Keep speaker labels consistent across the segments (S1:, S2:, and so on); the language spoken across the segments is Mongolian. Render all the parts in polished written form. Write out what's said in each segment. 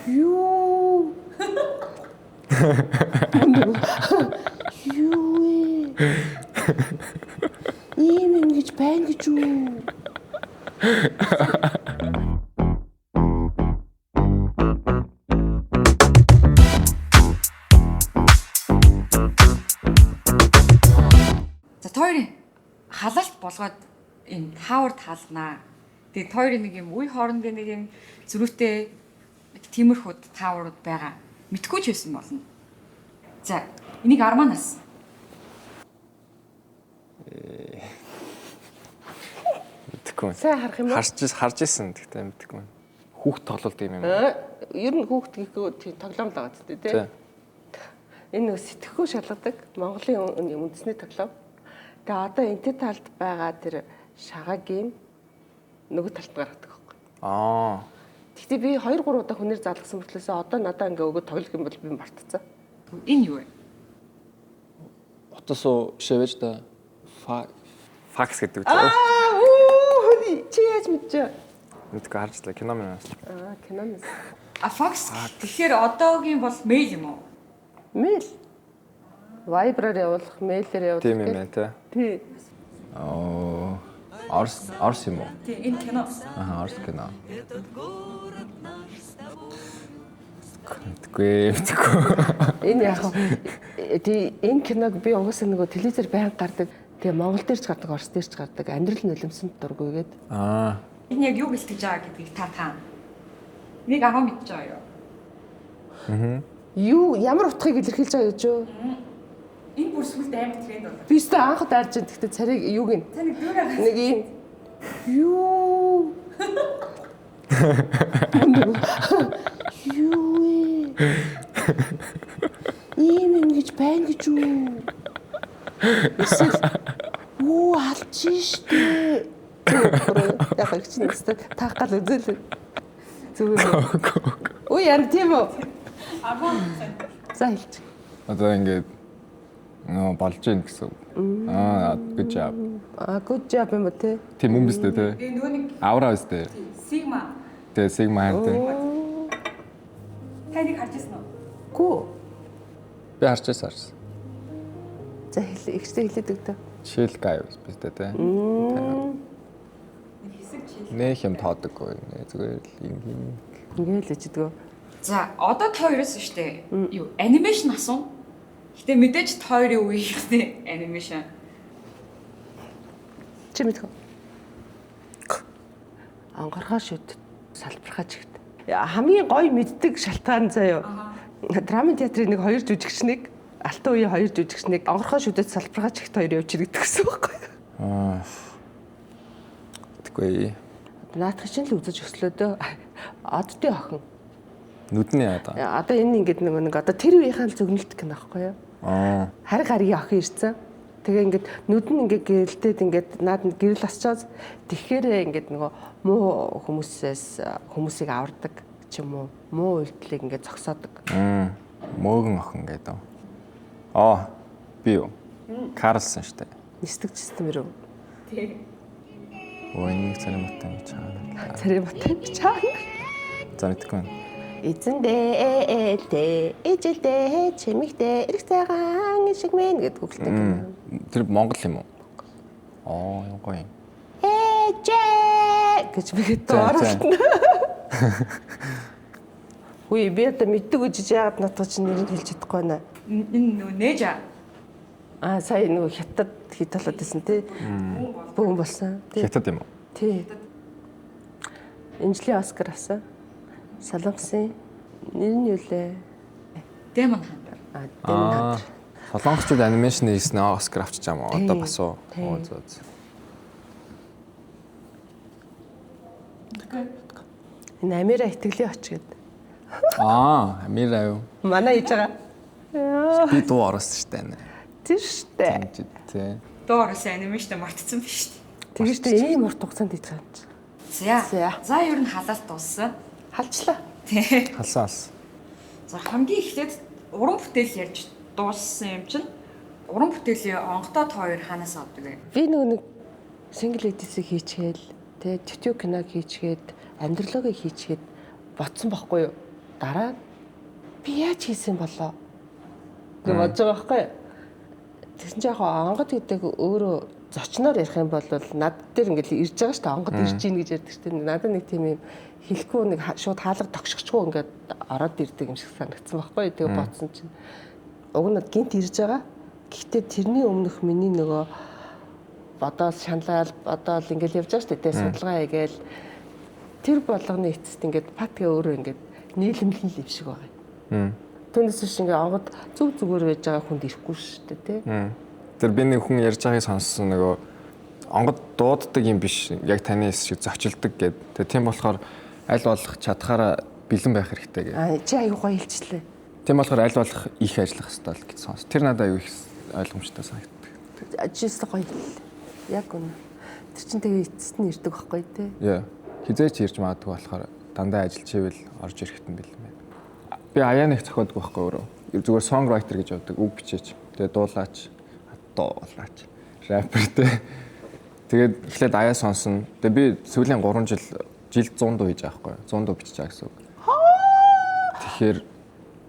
S1: Юу. Юу. Ийм ингэж байна гэж үү?
S2: За хоёрын халалт болгоод энэ хаавар таалнаа. Тэгээд хоёрын нэг юм үе хоорондын нэг юм зөрүүтэй тиймэрхүү тааврууд байгаа. Мэдхгүй ч байсан болно. За энийг Арманаас.
S3: Мэдхгүй.
S1: Сайн харах юм уу?
S3: Харж исэн гэхдээ мэдхгүй. Хүүхд тоглолт юм юм.
S1: Ер нь хүүхд гэхөө тийм тоглоом л байгаа ч тийм. Энэ нэг сэтгэхүй шалгадаг Монголын үндэсний тоглоом. Тэгээ одоо энтэй талд байгаа тэр шагагийн нөгөө талд гаргадаг байхгүй. Гэхдээ би 2 3 удаа хүнээр залгсан мөртлөөс одоо надаа ингээ өгөө тоглох юм бол би мартцсан.
S2: Энэ юу вэ?
S4: Отосоо шивэж да.
S3: Факс гэдэг үү?
S1: Чи яаж мэдчихэ?
S3: Мэдгүй харжлаа кино мөн.
S1: Киноноос.
S2: Факс. Тэгэхээр одоогийн бол мэйл юм уу?
S1: Мэйл. Viber-аар явуулах, мэйлээр явуулах.
S3: Тийм юм байна тий.
S1: Тий.
S4: Орс юм уу?
S2: Тийм энэ кино.
S4: Орс кино.
S3: Мэдгүй.
S1: Энэ яг энэ киног би угаасаа нөгөө телевизээр байнга гардаг. Тэгээ Монгол дээр ч гардаг, Орос дээр ч гардаг. Амьдрал нулимсанд дургүйгээд.
S2: Энэ яг юу гэлтэж байгаа гэдгийг та. Нэг арга мэдчихэж байгаа юу?
S1: Юу ямар утгыг илэрхийлж байгаа юу ч юу?
S2: Энэ бүр сүлд амар тренд болоо.
S1: Би өстө анх удаа харж гэхдээ царийг юуг нь?
S2: Таны дүүрээ
S1: Нэг юм. Юу. Юу. Ийм ингэж байна гэж үү? Оо алчи штэ. Яг их чинь өстө таах гал үзэл. Зүгээр. Ой яа тийм үү? За хэлчих.
S4: Одоо ингээд болж гин гэсэн. Good job.
S1: Good job юм уу те?
S4: Тийм юм бистэ те.
S2: Тэгээ нөгөө нэг
S4: Авра бистэ.
S2: Sigma.
S4: Тэ Sigma хантай.
S2: Таныг харж ирсэн үү?
S1: Гүү.
S4: Би харчихсан.
S1: За ихтэй хэлээд өгдөө.
S4: Chill guy бистэ те.
S2: Хэсэг чил.
S4: Нэх юм тоодоггүй. Зүгээр л юм.
S1: Ингээл л ичдгөө.
S2: За одоо та хоёроос штэ юу анимашн асуу. Гэтэ мэдээж та хоёрын үеийнхний анимашн.
S1: Чи мэдхүү? Ангархаа шүд салбархаа чигт. Хамгийн гоё мэддэг шалтгаан заяа. Драмын театрын нэг 2 жүжигчнийг алтан үеийн 2 жүжигчнийг ангархаа шүдэд салбархаа чигт 2 явж ирдэг гэсэн үг байхгүй.
S4: Тэггүй.
S1: Наадах чинь л үзэж өслөөдөө. Оддын охин.
S4: Нүдний одоо.
S1: Одоо энэ ингээд нэг одоо тэр үеийнхэн зөвнөлт гэх юм байхгүй юу? Хариг харгийн охин ирсэн. Тэгээ ингээд нүд нь ингээд гэрэлтээд ингээд наад гэрэл асчаад тэгэхээр ингээд нөгөө муу хүмүүсийг авардаг ч юм уу муу үйлдэлийг ингээд зогсоодог.
S4: Мөөгөн охин гэдэг. Би юу? Карлсон штэ.
S1: Нисдэг систем рүү.
S2: Тий.
S4: Нэг царимтай чаана.
S1: Царимтай чаана.
S4: За мэдгүй.
S1: Эзэндээ ээжэлдээ чимэгдээ эрх цагаан шиг мэн гэдэг үгтэй.
S4: Тэр Монгол юм уу? Юм гоё.
S1: Ээжээ гэж бигэд дууралтна. Үгүй би одоо мэддэг үжиж яагаад надад чинь нэрийг хэлж чадахгүй байна.
S2: Энэ нөгөө нээж
S1: Сая нөгөө хятад хит толоод байсан тий. Бүүн болсон.
S4: Хятад юм уу?
S1: Тий. Инжлийн Оскар авсан. Солонгосын нэр нь юу лээ?
S2: Демон хантар.
S1: Демон хантар.
S4: Солонгосчууд анимашн хийсэн Оскар авчиж байгаа юм. Одоо бас уу.
S1: Энэ Амира итгэлийн оч гэдэг.
S4: Амира юу?
S1: Манай хийж байгаа.
S4: Би дуу оруулсан штэ.
S1: Тэр штэ.
S4: Тий.
S2: Доороос анимашн мартсан биш үү?
S1: Тэгэж тэ ийм урт хугацаанд хийж байгаа юм чи.
S2: За ер нь халаалт дууссан.
S1: Халчлаа.
S2: Тий.
S3: Халсан.
S2: За хамгийн эхлээд уран бүтээл ярьж дууссан юм чинь уран бүтээлийн онготоод хоёр ханаас авдаг вэ?
S1: Би нэг single edit-ийг хийчихээл, тэ YouTube киног хийчихэд, амьдралыгаа хийчихэд ботсон байхгүй юу? дараа би яаж хийсэн болоо гэж бодож байгаа байхгүй. Тэгсэн чинь яг онгод гэдэг өөрөө зочноор ярих юм бол над дээр ингээл ирж байгаа шүү дээ. Онгод ирж гин гэж ярьдаг шүү дээ. Надад нэг тийм юм хэлэхгүй нэг шууд хаалга тогшчихгүй ингээд ороод ирдэг юм шиг санагдсан байхгүй. Тэгээ бодсон чинь уг нь гинт ирж байгаа. Гэхдээ тэрний өмнөх миний нөгөө бодоол шаналал бодоол ингээл явж байгаа шүү дээ. Судалгаа хийгээл тэр болгоны эцэст ингээд патга өөрөө ингээд нийлэмлэн л юм шиг байгаа юм. Түүнээс биш ингээд онгод зүг зүгээр байж байгаа хүнд ирэхгүй шүү дээ тий.
S4: Тэр би нэг хүн ярьж байгааг сонссон нөгөө онгод дууддаг юм биш. Яг таны шиг зочилдог гэд. Тэгээ тийм болохоор аль болох чадхаараа бэлэн байх хэрэгтэй гэ.
S1: Чи аюу гоё хэлчихлээ.
S4: Тийм болохоор аль болох их ажиллах хэрэгтэй л гэж сонс. Тэр надад аюу их ойлгомжтой санагддаг.
S1: Жишээ гоё хэллээ. Яг үнэ. Тэр чин тэгээ эцэст нь ирдэг байхгүй тий.
S4: Яа. Хизээч ирж магадгүй болохоор дандаа ажиллаж ивэл орж ирэхэд нь бэлэн байна. Би аяаныг зохиодог байхгүй өөрөө. Зүгээр songwriter гэж явдаг. Үг бичээч. Тэгээ дуулаач, дуулаач. Рэпер тий. Тэгээд эхлээд аяа сонсно. Тэгээ би сүүлийн 3 жилд 100 дуу хийж байгаа байхгүй. 100 дуу бичиж байгаа гэсэн үг.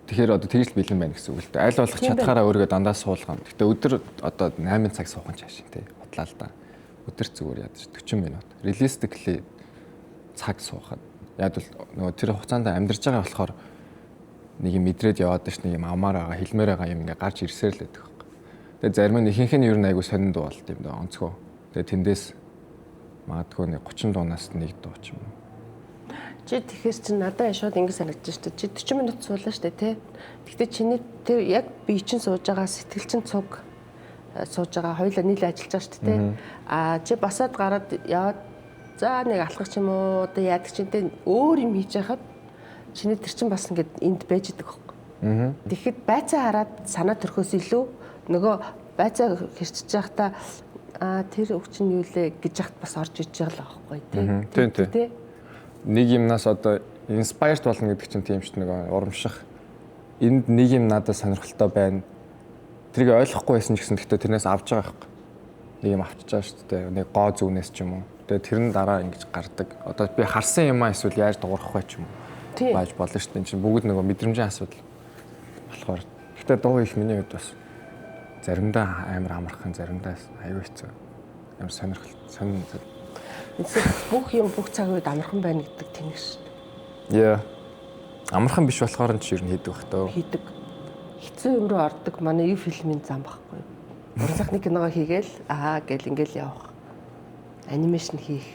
S4: Тэгэхээр одоо тэгж л бэлэн байна гэсэн үг л дээ. Аль болох чадхаараа өөрийгөө дандаа суулгана. Гэтэ өдөр одоо 8 цаг суух нь чаашин тий. Бодлаа л да. Өдөр зүгээр ядаж 40 минут. Realistically цаг суухад. Яг л нөгөө тэр хугацаанд амьдарч байгаа болохоор нэг юм мэдрээд яваад ш нэг юм амаар байгаа, хэлмээр байгаа юм ингээ гарч ирсээр л байдаг байхгүй. Тэгээ зарим нь ихэнх нь ер нь айгу сонинд болт юм да онцгой. Тэгээ тэндээс магадгүй нэг 30 дуунаас нэг дуу ч юм уу.
S1: Чи тэгэхээр чи надад шууд ингэ санагдаж шүү дээ. Чи 40 минут суулаа шүү дээ, тий. Гэхдээ чиний тэр яг бие чинь сууж байгаа, сэтгэл чинь цуг сууж байгаа, хоёулаа нийлээ ажиллаж байгаа шүү дээ, тий. Чи басаад гараад яваад за нэг алхах ч юм уу, одоо яадаг чинь тий өөр юм хийж яхад чиний тэр чинь бас ингэ энд байж идэг байхгүй. Тэгэхэд байцаа хараад санаа төрхөөс илүү нөгөө байцаа хэрчж байхдаа тэр үг чинь юу лээ гэж яхад бас орж иж байгаа л байхгүй, тий.
S4: Нэг юмнаас одоо inspired болно гэдэг чинь тийм ч нэг урамших. Энд нэг юм надад сонирхолтой байна. Тэрийг ойлгохгүй байсан ч гэсэн гэхдээ тэрнээс авч байгаа хэрэг. Нэг юм авчиж байгаа шүү дээ. Нэг гоо зүгнээс ч юм уу. Тэгээ тэр нь дараа ингэж гардаг. Одоо би харсан юм аа эсвэл яаж дуурах вэ ч юм уу. Байж болно шүү дээ. Энэ чинь бүгд нөгөө мэдрэмжийн асуудал болохоор. Гэхдээ дуу их миний хувьд бас заримдаа амар амархан, заримдаа аюу хэцүү. Ямар сонирхол
S1: бүх юм бүх цаг үед амархан байна гэдэг тэнэг шүү дээ.
S4: Яа. Амархан биш болохоор ч ер нь хийдэг бах таа.
S1: Хийдэг. Хэцүү юм руу ордог манай юу фильмийн зам баггүй. Урлах нэг киногоо хийгээл гэл ингээл явах. Анимашн хийх.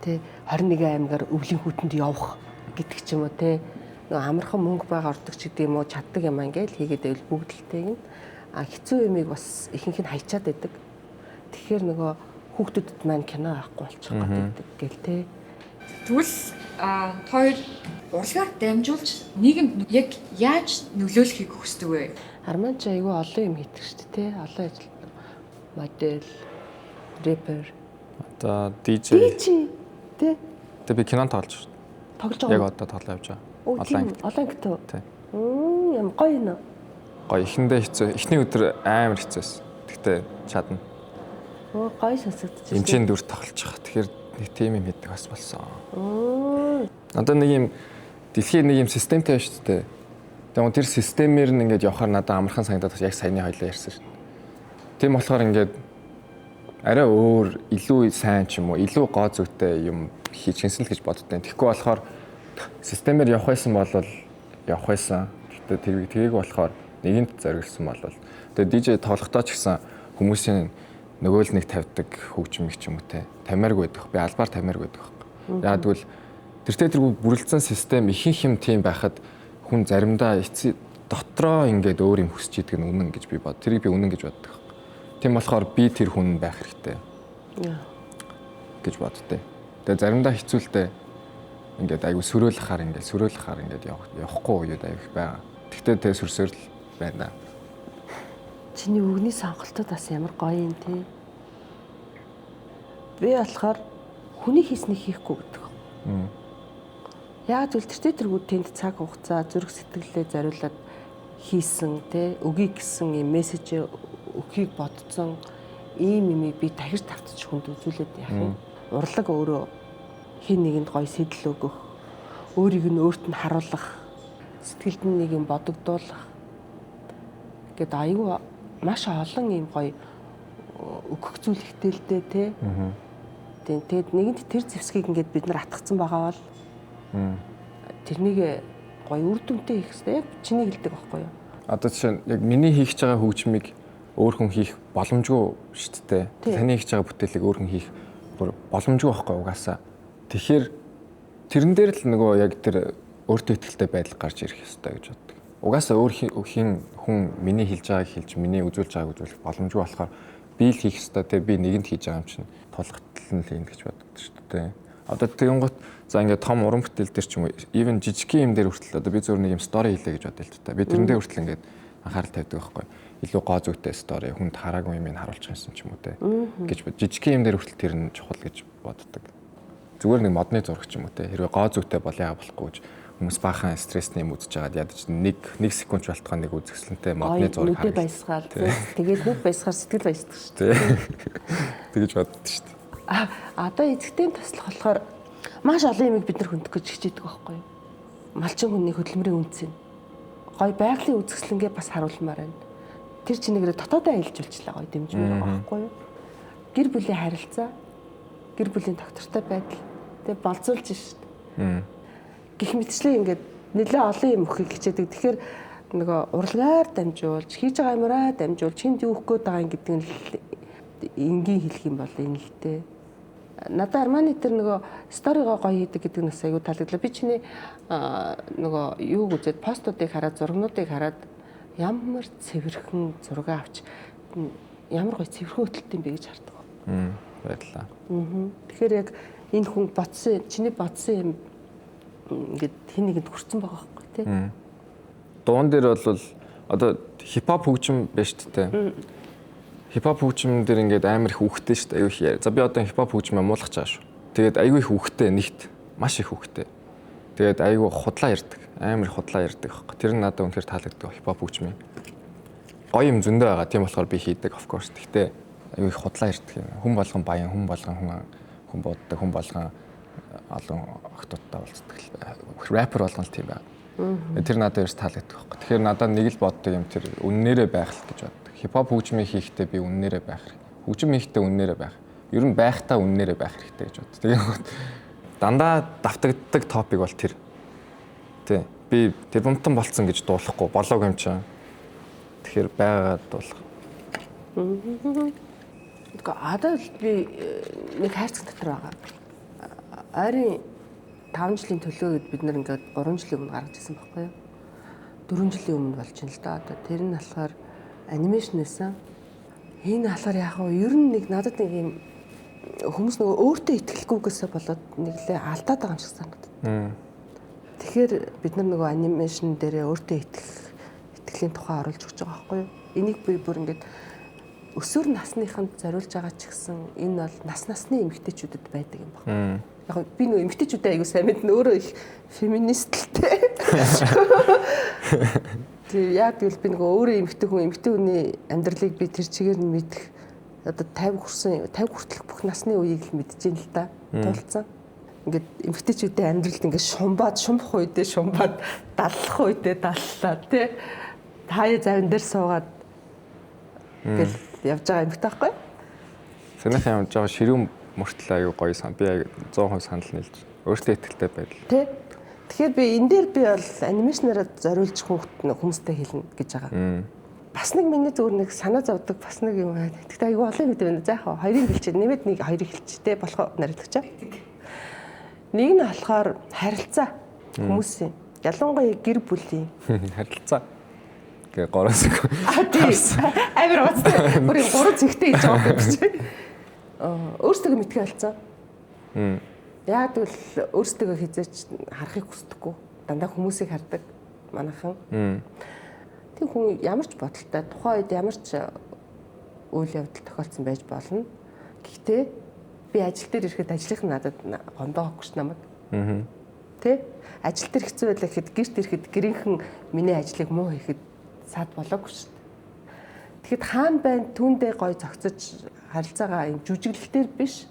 S1: Тэ 21 аймгаар өвлийн хүүтэнд явах гэдэг ч юм уу те. Нөгөө амархан мөнгө байгаа ордог ч гэдэг юм уу чаддаг юм ингээл хийгээд байвал бүгдэлтэйг нь хэцүү юмыг бас ихэнх нь хайчаад байдаг. Тэгэхээр нөгөө хүүхдүүдэд маань кино авахгүй болчих гэдэг гэл те.
S2: Тэгвэл хоёр урлагаар дамжуулж нийгэмд яг яаж нөлөөлөхийг хүсдэг вэ?
S1: Арман ч айгүй олон юм хийдэг шүү дээ те. Олон ажил модель, рэпер,
S4: одоо DJ
S1: те.
S4: Тэгээ би кинонд тоглож шүү.
S1: Тоглож байгаа.
S4: Яг одоо тоглоо явж байгаа.
S1: Олон гэдэг.
S4: Тий.
S1: Ямар гоё юм.
S4: Гоё ихэндээ хэцүү. Эхний өдөр амар хэцүүс. Тэгтээ чадна.
S1: Гоё сонсогдож
S4: байна. Эмчийн дүр тоглож байгаа. Тэгэхээр нэг тим юм хийдэг бас болсон. Одоо нэг юм дэлхийн нэг юм системтэй байна шүү дээ. Тэгээд тэр системээр нь ингээд явахаар надад амархан санагдаад яг саяны хоёлоо ярьсан шүү. Тийм болохоор ингээд арай өөр илүү сайн ч юм уу, илүү гоо зүйтэй юм хийчихсэн л гэж боддоо. Тэгэхгүй болохоор системээр явах байсан бол явах байсан. Гэхдээ тэрийг болохоор нэгэнт зориулсан бол тэгээд DJ тоглохдоо ч гэсэн хүмүүсийн нөгөө л нэг тавьдаг хөгжмийг ч юм уу те тамиаргүй байдаг. Би албаар тамиаргүй байдаг. Яг тэгвэл тэртээ бүрэлдсэн систем ихэнх юм тийм байхад хүн заримдаа дотроо ингээд өөр юм хүсэж идэг нь үнэн гэж би бод. Тэрийг би үнэн гэж боддог. Тийм болохоор би тэр хүн байх хэрэгтэй. гэж боддтой. Тэгээ заримдаа хэцүүлтэй ингээд айгу сөрөөлөхаар ингээд явахгүй үед аяг байгаа. Тэгтээ тэ сүрсээр л байна.
S1: Чиний үгний сонголтууд бас ямар гоё юм те. Би болохоор хүний хийснийг хийхгүй гэдэг. Яг зөвлөлттэй тэргүүд тэнд цаг хугацаа зүрх сэтгэлээ зориулаад хийсэн те өгийг гисэн юм мессеж өгөхийг бодсон ийм юмыг би дахиж тавтаж хүнд үзүүлээд яах юм. Урлаг өөрөө хин нэгэнд гоё сэтэл өгөх, өөрийг нь өөрт нь харуулах, сэтгэлд нэг юм бодогдуулах гэд аюу маш олон юм гоё өгөх зүйлхтэй л дээ те. Тэгээд нэгэнт тэр зэвсгийг ингээд бид нар атгацсан байгаа бол тэрнийг гоё үр дүнтэй хийх хэрэгтэй. Яг чиний хэлдэг байхгүй юу?
S4: Одоо жишээ нь яг миний хийж байгаа хөгжмийг өөр хүн хийх боломжгүй шүү дээ. Таны хийж байгаа бүтээлийг өөр хүн хийх боломжгүй байхгүй угаасаа. Тэгэхээр тэрэн дээр л нөгөө яг тэр өөртөө ихтэй байдал гарч ирэх ёстой гэж боддог. Угаасаа өөр хүн миний хийж байгааг хэлж, миний үзүүлж байгааг үзүүлэх боломжгүй болохоор би л хийх ёстой те би нэгэнд хийж байгаа юм чинь тулгатал нь л юм гэж боддог шүү дээ. Одоо тэгэнгუთ за ингээд том уран бүтээл дээр ч юм уу even жижиг юм дээр хүртэл одоо би зөвөр нэг юм стори хийлээ гэж бодъё л та. Би тэрэн дээр хүртэл ингээд анхаарал тавьдаг байхгүй. Илүү гоо зүйтэй стори хүнд хараагүй юм харуулчих юмсан ч юм уу те гэж бод. Жижиг юм дээр хүртэл тэр нь чухал гэж боддог. Зүгээр нэг модны зураг ч юм уу те хэрвээ гоо зүйтэй бол яа болохгүй гэж хүмүүс баахан стрессний юм үзэж байгаад ядаж нэг секунд ч болтгоо нэг үзэсгэлэнтэй модны зураг
S1: харагдав. Нүдэ баясгаал. Тэгээд нүд баясгаар сэтгэл баясдаг шүү дээ.
S4: Тэгэж боддог шүү дээ.
S1: Одоо эзэгтэй туслах болохоор маш олон юмыг бид нар хөндөх гэж хичээдэг байхгүй юу? Малчин хүний хөдөлмөрийн үнцэн. Гой байгалийн үзэсгэлэнгээ бас харуулмаар байна. Тэр чинийгээр дотоодоо айлжуулчлаа гой дэмжмээр байгаа байхгүй юу? Гэр бүлийн харилцаа, гэр бүлийн доктортой байдал тэг болцуулж шүү дээ. Гэх мэтчлэн ингээд нэлээ олон юм өгөхийг хичээдэг. Тэгэхээр нөгөө урлагаар дамжуулж, хийж байгаа юмараа дамжуулж, чинд юу өгөх гээд байгаа юм гэдэг нь энгийн хэлэх юм бол энэ л дээ. Надад Арманы тэр нөгөө сторигоо гоё хийдэг гэдэг нь аягүй таалагдлаа. Би чиний нөгөө юуг үзээд постуудыг хараад, зургнуудыг хараад ямар цэвэрхэн зураг авч ямар гоё цэвэрхэн хөтөлт юм бэ гэж хардаг.
S4: Баярлалаа.
S1: Тэгэхээр яг энэ хүн бодсон, чиний бодсон юм ингээд хин нэгэнд хүрсэн байгаа байхгүй тий.
S4: Дуун дээр бол одоо хипхоп хөгжим байна шүү дээ. Хипхоп хөгжим дээр ингээд амар их үхтэй шүү дээ. Аюу их яа. За би одоо хипхоп хөгжмөө муулах чааш шүү. Тэгээд аюу их үхтэй нэгт маш их үхтэй. Тэгээд аюу худлаа ярддаг. Амар худлаа ярддаг байхгүй. Тэр нь надад үнэхээр таалагддаг хипхоп хөгжмийн. Гоё юм зөндөө байгаа. Тийм болохоор би хийдэг of course. Гэхдээ аюу их худлаа ярддаг юм. Хүн болгон баян, хүн болгон хүн боддог, хүн болгон олон охтуудтай уулздаг. Рэпер болгон л тийм байна. Тэр надад ерөөс таалагддаг байхгүй. Тэгэхээр надад нэг л боддог юм тэр үннээрээ байх л гэж боддог. Хипхоп хөгжмийг хийхдээ би үннээрээ байх хэрэгтэй. Хөгжим хийхдээ үннээрээ байх. Ер нь байхдаа үннээрээ байх хэрэгтэй гэж боддог. Тэгээд дандаа давтагддаг топик бол тэр. Тэ. Би тэр бомтон болцсон гэж дуулахгүй болоог юм чинь. Тэгэхээр байгаагаад дуулах.
S1: Тэгэхээр одоо би нэг хайрцаг дотор байгаа. Ойрын 5 жилийн төлөө бид нар ингээд 3 жилийн өмнө гаргаж ирсэн байхгүй юу? 4 жилийн өмнө болж байна л да. Одоо тэр нь болохоор анимашн байсан. Энэ болохоор яг нь ер нь нэг надад нэг юм хүмүүс нөгөө өөртөө итгэлгүйгээсээ болоод нэг лээ алдаад байгаа юм шиг санагдав. Тэгэхээр бид нар нөгөө анимашн дээрээ өөртөө итгэлийн тухай оруулж өгч байгаа байхгүй юу? Энийг би бүр ингээд өсвөр насныханд зориулж байгаа ч гэсэн энэ бол насны эмэгтэйчүүдэд байдаг юм байна. Яг би нөгөө эмэгтэйчүүдэд аягүй сайн мэднэ өөрөө их феминистэлтэй. Тэгээ яг тэгвэл би нөгөө өөрөө эмэгтэй хүний амьдралыг би тэр чигээр нь мэдэх одоо 50 хүртэлх бүх насны үеийг л мэдэж ин л да. Тулцсан. Ингээд эмэгтэйчүүдийн амьдралд ингээд шумбах үедээ шумбаад даллах үедээ даллаа тий. Таяа завин дээр суугаад гэл явж байгаа эмэгтэй байхгүй?
S4: Санийхаа явж байгаа ширүүн мөртлөө аягүй гоё сан. Би 100% санал нийлж. Өөртөө ихтэй байдал.
S1: Тэ. Тэгэхээр би энэ дээр би бол анимашнараа зориулж хүмүүстэй хэлнэ гэж байгаа. Бас нэг миний зүгээр нэг санаа зовдөг бас нэг юм байна. Тэгтээ аягүй олон юм байна. За яах вэ? Хоёрыг хэлчихэ. Нэмээд нэг хоёрыг хэлчихтэй болох нариулагчаа. Нэг нь болохоор харилцаа хүмүүсийн. Ялангуяа гэр бүлийн.
S4: Харилцаа. Гэ гороос.
S1: Амар уцтай. Бүр 3 зэгтэй хийж байгаа юм чи. Өөрсдөө мэдхий харилцаа. Яг тэгвэл өөрсдөө хизээч харахыг хүсдэггүй. Дандаа хүмүүсийг хардаг манайхан. Тэг хүн ямар ч бодолтой тухайн үед ямар ч үйл явдал тохиолдсон байж болно. Гэхдээ би ажил дээр ирэхэд ажлынх нь надад гондоогохгүй ш намайг. Тэ? Ажил дээр хэцүү байлаа гэхэд гэрт ирэхэд гэрийнхэн миний ажлыг муу хийхэд саад болоогүй ш. Тэгэхэд хаана байна түүндээ гой зогцож харилцаагаа юм жүжиглэлтээр биш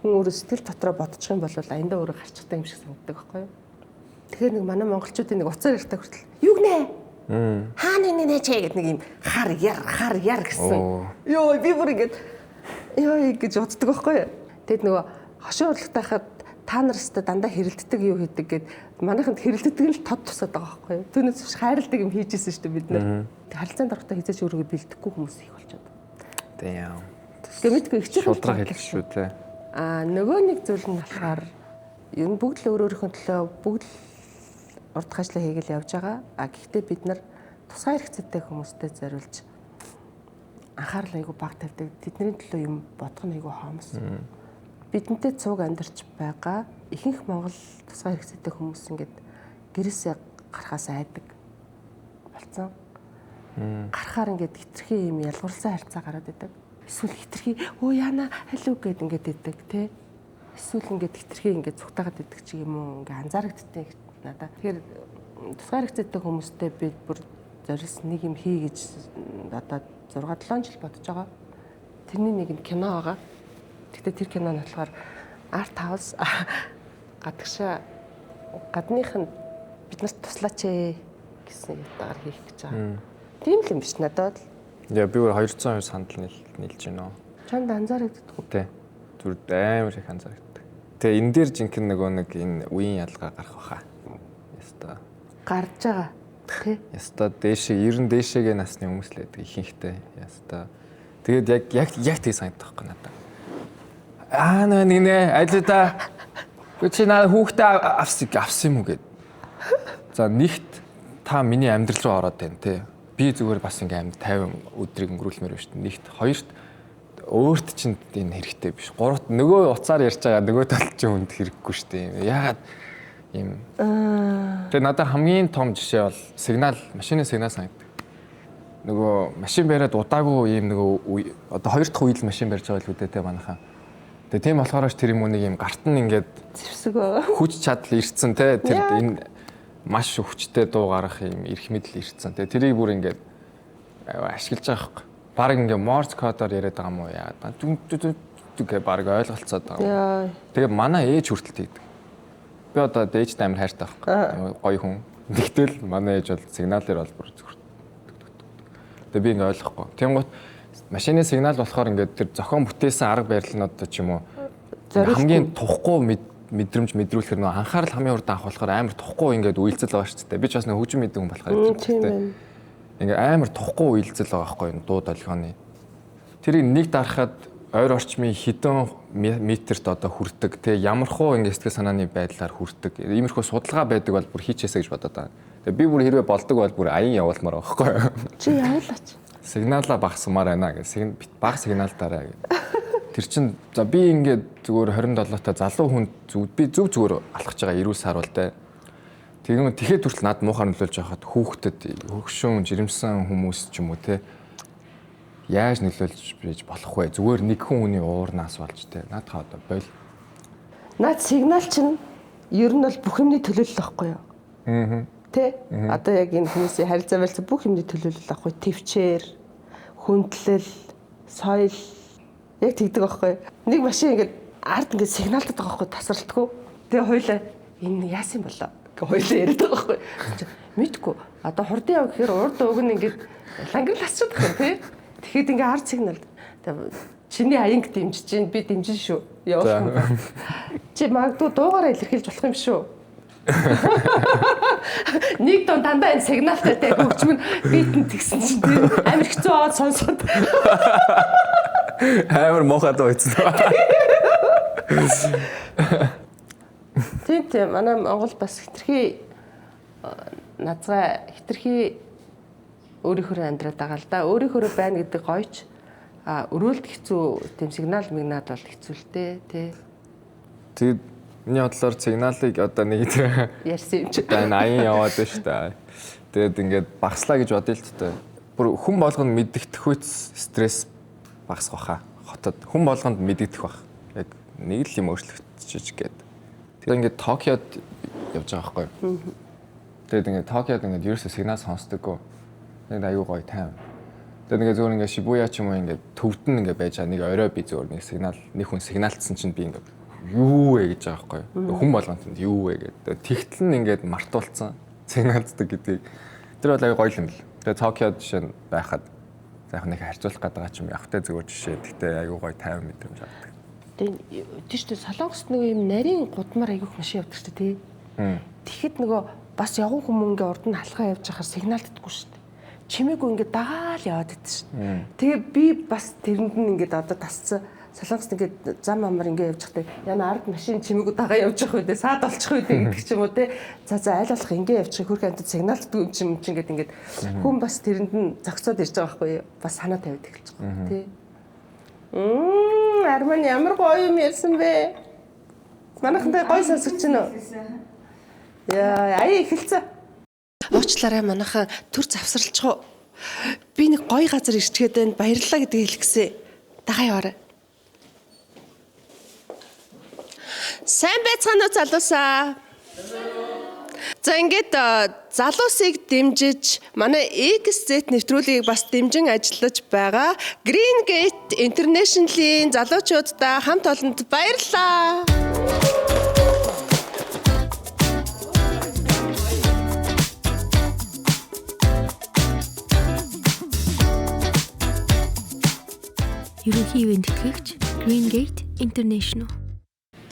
S1: хүн өөрөө сэтгэл дотроо бодчих юм бол аяндаа өөрөө гарчтай юм шиг санагддаг байхгүй юу? Тэгэхээр нэг манай монголчуудын нэг уцаар ярьдаг хүртэл юу гинэ? Хааны нэ ч гэдэг нэг юм хар яр гэсэн. Йоо би бүр ингэж гэж боддог байхгүй юу? Тэгэд нөгөө хошин урлагтай хахад та нараас дандаа хэрэлддэг юу хийдэг гэд манайханд хэрэлддэг нь л тод тусаад байгаа байхгүй юу? Түүнээс биш хайрладаг юм хийжсэн шүү дээ бид нар. Тэг харилцаанд орохдоо хизээч өөрийгөө бэлдэхгүй хүмүүс их болчиход.
S4: Тийм.
S1: Тэгээ мэдгүй их чих
S4: шудраг хэлэх шүү те.
S1: Нөгөө нэг зүйл нь болохоор ер нь бүгд л өөрийнхөө төлөө бүгд л урд хажлаа хийгээл явж байгаа. Гэхдээ бид нар тусгай хэрэгцээтэй хүмүүстэй зориулж анхаарал айгу баг тавьдаг. Тэдний төлөө юм бодох нь айгу хаамс. Бидэнтэй цуг амьдарч байгаа ихэнх Монгол тусгай хэрэгцээтэй хүмүүс ингээд гэрээсээ гарахаас айдаг болцсон. Гарахаар ингээд хитрхи юм ялгуурсан харьцаа гараад идэг. Эсвэл хитрхи өө яана халуу гэд ингээд идэг те. Эсвэл ингээд хитрхи ингээд цугтаагаад идэг чи юм уу ингээд анзаарагддаг надад. Тэгэхээр тусгай хэрэгцээтэй хүмүүстэй би бүр зориулсан нэг юм хий гэж одоо 6-7 жил бодож байгаа. Тэрний нэг нь кино байгаа. Гэхдээ тэр кино нь болохоор Art House гадагшаа гадных нь биднэрт туслаач гэсэн ятгаар хийх гэж байгаа. Тийм л юм биш надад.
S4: Яа би өөр 200% сандал нийлж байна.
S1: Чанд анзаарэгддэг.
S4: Тий. Зүр амар их анзаарэгддэг. Тэгээ энэ дээр жинхэнэ нөгөө нэг энэ үеийн ялгаа гарах баха. Яста.
S1: Гарч байгаа. Тий.
S4: Яста дээшээ 90 дээшээгээ насны хүмүүс л байдаг ихэнхтэй. Яста. Тэгээд яг тийг санагдах байхгүй надад. Нэ айлда. Чи наа хүүхдээ авсан юм уу гэд. За нэгт та миний амьдрал руу ороод байна тий. Би зүгээр бас ингээм 50 өдрийг өнгөрүүлмээр байна шүү дээ. Нэгт хоёрт өөрт чинь энэ хэрэгтэй биш. Гуравт нөгөө уцаар ярьж байгаа нөгөө талд чинь хүнд хэрэггүй шүү дээ. Яагаад ийм тэгээ надад хамгийн том жишээ бол сигнал, машины сигнал санагдав. Нөгөө машин бариад удаагүй ийм нөгөө одоо хоёр дахь үйл машин барьж байгаа л үдэ те манайхаа. Тэгээ тийм болохоор тэр юм уу нэг ийм гарт нь ингээд
S1: зэвсэг байгаа.
S4: Хүч чадал ирцэн те тэр энэ маш хүчтэй дуу гарах юм эрх мэдэл ирцэн. Тэгээ тэрийг бүр ингээд ашиглаж байгаа хэрэг. Бараг ингээд Morse кодоор яриад байгаа юм уу яа. Түг бараг ойлголцоод байгаа. Тэгээ манай ээж хүртэл тэгдэг. Би одоо ээжтэй амар хайртай байхгүй. Гоё хүн. Тэгтэл манай ээж бол сигналэр бол бүр зүгээр. Тэгээ би ингээд ойлгохгүй. Тэнгуут машины сигнал болохоор ингээд тэр зохион бүтээсэн арга барилнууд ч юм уу хамгийн тухгүй мэдрүүлэхэр нөө анхаарал хамгийн урд анх болохоор амар тухгүй ингээд үйлцэл байгаа шүү дээ. Би ч бас нэг хөгжим мэддэг хүн болохоор юм тийм. Ингээ амар тухгүй үйлцэл байгаа байхгүй юу дуу долгионы. Тэрийг нэг дарахад ойр орчмын хэдэн метрт одоо хүрдэг те ямархуу ингээ сэтгэл санааны байдлаар хүрдэг. Иймэрхүү судалгаа байдаг бол бүр хийчээсэ гэж бодоод байгаа. Тэгээ би бүр хэрвээ болдог бол бүр аян явуулмаар байгаа байхгүй юу.
S1: Чи явуулаач.
S4: Сигналаа багасмаар байна гэх. Бага сигналдаараа гэх. Тэр чин за би ингээд зүгээр 27 та залуу хүн би зүг зүгээр алхаж байгаа эрүүл сар бол те. Тэгэхээр хүртэл над муухай нөлөөлж байхад хүүхдэд хөгшөөн жирэмсэн хүмүүс ч юм уу те яаж нөлөөлж бийж болох вэ? Зүгээр нэг хүн хүний уурнаас болж те. Наадхаа одоо бойл.
S1: Наад сигнал чинь ер нь бол бүх юмний төлөөлөл байхгүй юу? Тэ? Одоо яг энэ хүмүүсийн харилцаа байлцсан бүх юмний төлөөлөл байхгүй. Төвчээр, хүндлэл, соёл яг тэгдэг байхгүй юу? Нэг машин ингээд ард ингээд сигналддаг байхгүй тасралтгүй. Тэгээ хойлоо энэ яасан болоо? Хоёлаа яриад байгаа байхгүй. Мэдгүй. Одоо хурдан яв гэхээр урд уг нь ингээд лангирал хасчихдаг юм тий. Тэгэхэд ингээд ард сигнал. Чиний аянг дэмжиж чинь би дэмжин шүү. Явах. Чи магадгүй дуугаараа илэрхийлж болох юм шүү. Нэг дон дандаа энэ сигналтай тэ хөгжим нь битэн тэгсэн чинь тийм амар хэцүү аваад сонсоод.
S4: Амар мохад ойцсон.
S1: Тийм манай Монгол бас хитрхи назгаа хитрхи өөрийнхөө амьдраад байгаа л да. Өөрийнхөө байна гэдэг гойч өрөөлд хэцүү тийм сигнал мигнад бол хэцүүлтэй тий.
S4: Тэгээд миний бодлоор сигналыг одоо нэг
S1: ярьсан юм чи.
S4: Энэ аян яваад байна шүү дээ. Тэгээд ингээд багслаа гэж бодъё л тоо. Бүр хүн болгонд мэддэгдэх үс стресс багасах баха. Хотод хүн болгонд мэддэгдэх бах. Яг нэг л юм өөрчлөгдөж гээд. Тэгээд ингээд Токиод явж байгаа байхгүй юу? Тэгээд ингээд Токиод ингээд ерөөсөө сигнал сонсдоггүй. Тэгээд аюу гоё тайм. Тэгээд ингээд зөвөр ингээд Шибуя ч юм уу ингээд төвдөн ингээд байж байгаа нэг орой би зөвөр нэг сигнал нэг хүн сигналцсан чинь би ингээд юу вэ гэж байгаа байхгүй. Хүн болгонд юу вэ гэдэг. Тэгтэл нь ингээд мартуулсан. Цэнгэлддэг гэдгийг. Тэр бол аяа гоё юм л. Тэгээ Токиод жишээ нь байхад за яг нэг харьцуулах гэдэг ч юм явахтай зүгээр жишээ. Гэхдээ аяа гоё 50 мэдрэмж авдаг.
S1: Тэгээ тийш Солонгост нөгөө юм нарийн гудмаар аягүйх машин явдаг шүү дээ тий. Тэгэхэд нөгөө бас явган хүмүүс ингээ урд нь халахаа явж байхаар сигналддаггүй шүү дээ. Чимээгүй ингээ дагаал яваад идэв шүү дээ. Тэгээ би бас тэрэнд нь ингээ одоо тасцсан Солонгост ингээ зам амар ингээ явж байхдаа яна ард машин чимээгүй дагаа явж явах үедээ саад олчих үедээ гэдэг ч юм уу тий. За аль болох ингээ явчих хөрх амтд сигналддаг юм чинь ингээ хүн бас тэрэнд нь зогсоод ирж байгаа байхгүй юу? Бас санаа тавиад эхэлж байгаа тий. Арман ямар гоё юм ярьсан бэ? Манайхантай гоё сонсогч нь. Яа, эхэлцээ. Уучлаарай манайхан төр завсралчгүй. Би нэг гоё газар ирчгээд байна. Баярлалаа гэдгийг хэлгэсэн. Дагаа яваарай. Сайн байцгаана уу залуусаа? За ингээд залуусыг дэмжиж манай XZ нэвтрүүлгийг бас дэмжин ажиллаж байгаа Green Gate International-ийн залуучуудаа хамт олонд баярлалаа.
S5: Ерөнхий ивент тэтгэгч Green Gate International.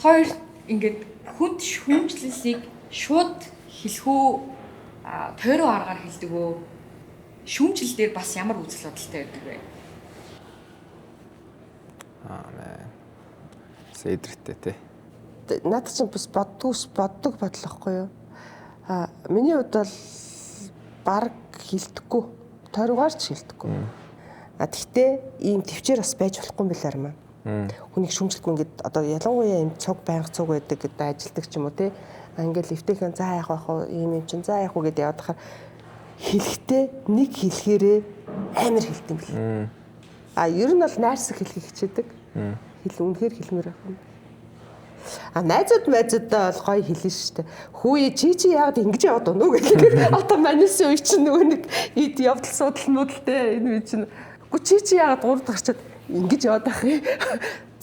S2: Хоёр ингээд хүнд шүүмжлэлийг шууд хэлэх үү тойроо аргаар хэлдэг үү? Шүүмжлэл дээр бас ямар үзэл бодолтой байдаг вэ?
S4: Мэн. Сэдвэртэй тий.
S1: Надад ч бас боддог бодлохгүй юу? Миний хувьд бол баг хилдэхгүй. Тойроогаар ч хилдэхгүй. Гэхдээ ийм төвчээр бас байж болохгүй юм билээр маа. Хүнийг шүүмжлэхгүй ингээд одоо ялангуяа юм цуг байнга цуг байдаг гэдэг ажилдаг ч юм уу тий. Ингээл лифтийнхэн за яах байх вэ? Ийм юм чинь за яах вэ гэдээ яваадахаар хэлэхдээ нэг хэлэхээрээ амар хэлт юм бэл. Ер нь бол найрсаг хэлхийг хичээдэг. Үнэхээр хэлмээр байх юм. Найзуудаа бол гоё хэлнэ шүү дээ. Хөөе чи яагаад ингэж яваад байна уу гэхээр одоо манисын үе чинь нөгөө нэг ид явдал судал муудалтай энэ үе чинь үгүй чи яагаад гурд гарчаад ингэж яваад байх юм.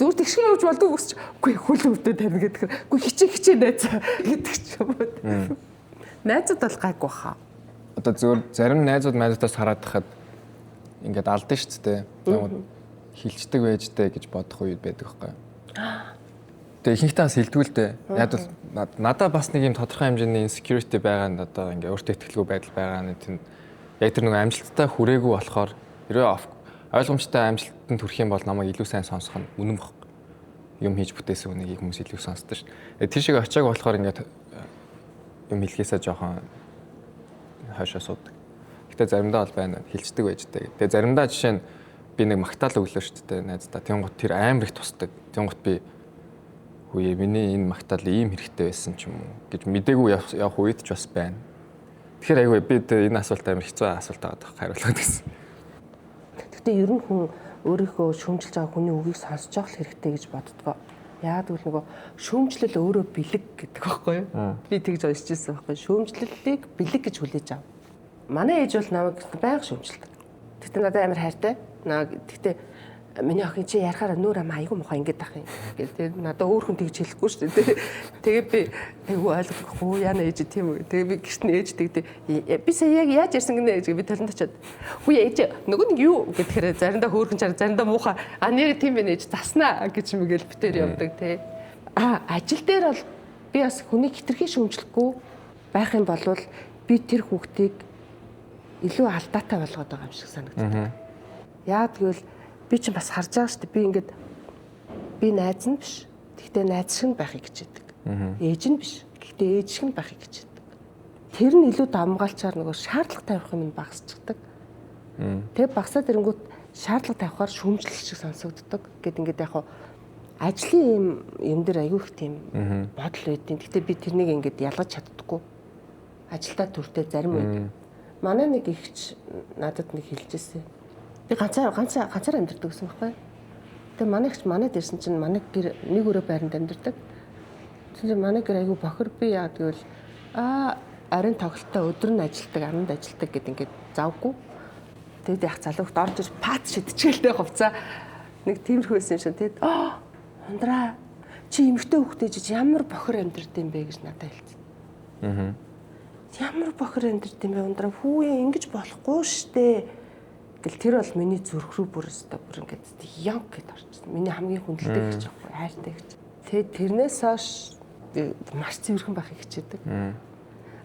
S1: Зүгээр тэгшгээ явж болдог өсч. Үгүй хөл өвдөө тань гэдэг. Үгүй хичээ найз гэдэг ч юм уу. Найзууд бол гайгүй хаа.
S4: Одоо зүгээр зарим найзуудаас хараад тахад ингээд алдсан шүү дээ. Тэгмээ хилчдэг байжтэй гэж бодох үед байдаг байхгүй. Тэгээ ихэнхдээ бас хилдэг л дээ. Яг бол надад бас нэг юм тодорхой хэмжээний insecurity байгаа нь одоо ингээд өөртөө ихтгэлгүй байдал байгаа нь тэнд яг тэр нэг амжилттай хүрээгүй болохоор ерөө ойлгомжтой амжилтанд хүрэх юм бол намайг илүү сайн сонсох нь үнэн баг. Юм хийж бүтээсэн үнийг хүмүүс илүү сонсдог шүү дээ. Тэр шиг очиаг болохоор ингээд юм хэлхээсээ жоохон хойшоо суудаг. Гэтэ заримдаа бол байна хилчдэг байжтэй. Тэгээ заримдаа жишээ нь би нэг магтаал өглөө шүү дээ найздаа. Тэнгуут тэр амар их тусдаг. Тэнгуут би хөөе миний энэ магтаал ийм хэрэгтэй байсан ч юм уу гэж мдээгүй явах үед ч бас байна. Тэгэхээр айгүй би энэ асуулт амар хэцүү асуулт байгаа хариулахад гэсэн.
S1: Гэтэ ер нь хүн өөрийнхөө шүүмжилж байгаа хүний үгийг сонсож явах хэрэгтэй гэж боддгоо. Яагаад гэвэл нөгөө шүүмжлэл өөрөө бэлэг гэдэг байхгүй юу? Би тэгж уншижсэн байхгүй. Шүүмжлэлийг бэлэг гэж хүлээж ав. Манай ээж бол намайг байнга шүүмжилдэг. Гэтэ надад амар хайртай. Гэтэ миний охин чи ярахаараа нүүр ам айгүй мохоо ингэж ах юм. Тэгээд надад өөр хүн тэгж хэлэхгүй шүү дээ. Тэгээ би айгүй ойлгохгүй яана ээж тийм үү. Тэгээ би гэрт нь ээж тэгдэ. Би сая яг яаж ярьсан гинэ гэж би талент очиод. Хүү ээж нөгөө нэг юу гэхээр заримдаа хөөрхөн чар заримдаа муухай. Нэр тийм байна ээж заснаа гэж юм гээл битээр явдаг тий. Ажил дээр бол би бас хүнийг хитрхи шүүмжлэхгүй байх юм бол би тэр хүүхдийг илүү алдаатай болгоод байгаа юм шиг санагддаг. Яагаад гэвэл би чинь бас харж байгаа шүү дээ. Би ингээд би найз нь биш. Гэхдээ найз шиг байхыг хичээдэг. Ээж нь биш. Гэхдээ ээж шиг байхыг хичээдэг. Тэр нь илүү давмгаалчаар нөгөө шаардлага тавих юм багасчихдаг. Тэгээ багасаад ирэнгүүт шаардлага тавихаар шүүмжлэл шиг сонсогддог. Гэт ингээд яг ажлын юм дээр аягүй их тийм бодол байдیں۔ Гэхдээ би тэрнийг ингээд ялгаж чаддаггүй. Ажилдаа төртөө зарим үед манай нэг ихч надад нэг хэлжсэн. Би ганцаар амьдардаг гэсэн байхгүй. Тэгээ манай ихч манайд ирсэн чинь манай гэр нэг өрөө байранд амьдардаг. Тэгээ манай гэр аягүй бохор би яа гэвэл арийн тоглолтоо өдөр нь ажилдаг, аманд ажилдаг гэд ингээд завгүй. Тэгээд яг залуугт орж ир пат шидчихэлтэй хувцаа нэг тиймэрхүү байсан юм шиг. Тэгээд ундраа чи эмэгтэй хүүхдээ чи ямар бохор амьдрд юм бэ гэж надад хэлсэн. Ямар бохор амьдрд юм бэ ундраа хүүе ингэж болохгүй штэ. Гэл тэр бол миний зүрх рүү бүр ингээд янг гэд орчихсон. Миний хамгийн хүндэлдэг гэж аахгүй хайртай гэж. Тэгээд тэрнээс хойш маш цэвэрхэн байхыг хичээдэг.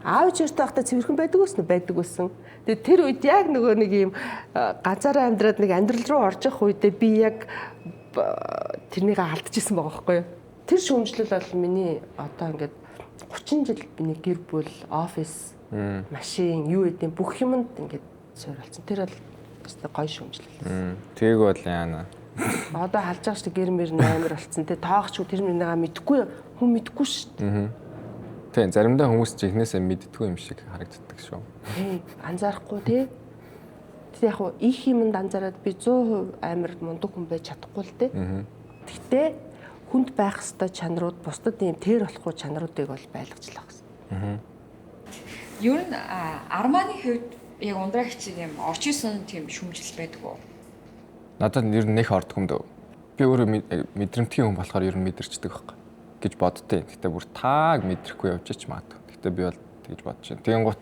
S1: Аав ээжтэй байхдаа цэвэрхэн байдаг байсан. Тэгээд тэр үед яг нөгөө нэг юм ганцаараа амьдраад нэг амьдрал руу орж явах үедээ би яг тэрнийг алдчихсан байгаа байхгүй юу? Тэр шүүмжлэл бол миний одоо ингээд 30 жил миний гэр бүл, офис, машин, юу гэдэг бүх юмд ингээд суурилсан. Тэр бол өстой гоё шүүмжлэл.
S4: Тэг бол яана.
S1: Одоо халж байгаа шүү гэр мэр амар болцсон. Тэ тоогч тэр мөрнийгаа мэдхгүй хүн мэдхгүй шүү дээ.
S4: Тийм заримдаа хүмүүс ч ихнээсээ мэддэггүй юм шиг харагддаг шүү.
S1: Тийм анзаарахгүй тий. Тэг яг их юмд анзаараад би 100% амар мундаг хүн байж чадахгүй л дээ. Гэхдээ хүнд байх ёстой чанарууд бусдад ийм тэр болохгүй чанаруудыг бол байлгачлах гэсэн.
S2: Ер нь Арманы хувьд яг ундраагчид юм орч исэн тийм шүмжил байдаг уу?
S4: Надад ер нь нэх ордог юм дөө. Би өөрөө мэдрэмтгий хүн болохоор ер нь мэдэрчдэг байхгүй гэж боддتي. Гэтэ бүр тааг мэдрэхгүй явж ч магадгүй. Гэтэ би бол тэгж бодож байна. Тэгэнгუთ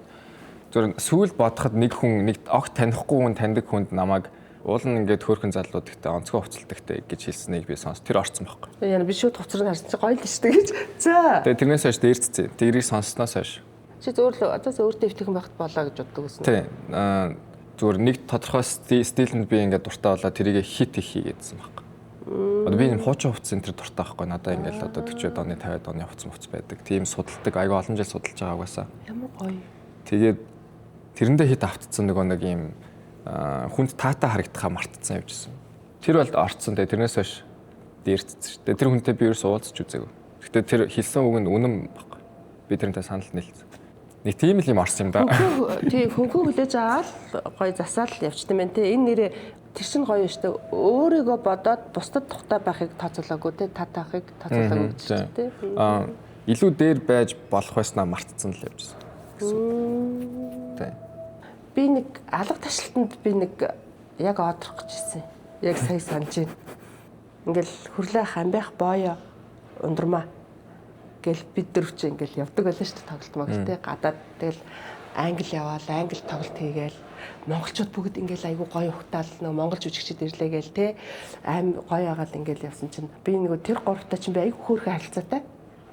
S4: зөв сүүл бодоход нэг хүн нэг огт танихгүй хүн таньдаг хүнд намайг уулын ингээд хөөрхөн залууд ихтэй онцгой хувцалдагтэй гэж хэлснийг би сонс. Тэр орцсон байхгүй.
S1: Яна би шууд хувцрыг харсан чи гоё л шүү дээ гэж. За.
S4: Тэгээ тэрнээс хойш дээрцсэн. Тэрийг сонсноос хойш.
S1: Чи зөвөр одоо өөртөө өвтгөн байхад болоо гэж боддог гэсэн.
S4: Тийм. Зүгээр нэг тодорхой стилэнд би ингээд дуртай болоо тэрийг хит их хийгээдсэн байхгүй. Одоо би энэ хуучин хувцас энэ төр дуртай байхгүй. Надаа ингээд одоо 40-д оны 50-д оны хувцас байдаг. Тийм судалдаг. Айгүй олон жил судалж байгаа угаасаа.
S1: Ямар гоё.
S4: Тэгээд тэрэндээ хит автцсан нэг юм хүнд таата харагдахаа мартцсан явжсэн. Тэр бол орцсон. Тэрнээс хойш дээрцсэн шүү дээ. Тэр хүнтэй би ерөөс уулзч үзээгүй. Гэхдээ тэр хэлсэн үг нь үнэн байхгүй. Би тэрнтэй санал нийлсэн. Нэг тийм л юм орсон юм да.
S1: Тийм хөнгөө хүлээж аваад гоё засаал явчихсан байна те. Энэ нэрээ тэр чинь гоё шүү дээ. Өөрийгөө бодоод бусдад тухтай байхыг тооцоолоогүй те. Татахыг тооцоолоогүй гэж те.
S4: Илүү дээр байж болох байснаа мартцсан л явжсэн. Тийм.
S1: Би нэг алга ташлалтанд би нэг яг одрох гэж ирсэн. Яг сая санаж байна. Ингээл хүрлээ хамбайх боё ундрмаа. Гэл бид дөрвч ингээл явдаг байлаа шүү дээ тоглолт мөгтэй гадаад тэгэл англи яваал англи тоглолт хийгээл монголчууд бүгд ингээл айгүй гоё ухтаал нөгөө монгол жүжигчид ирлээ гээл те аим гоё агаал ингээл явсан чинь би нөгөө тэр гуравтай чинь би айгүй хөөрхөн харилцаатай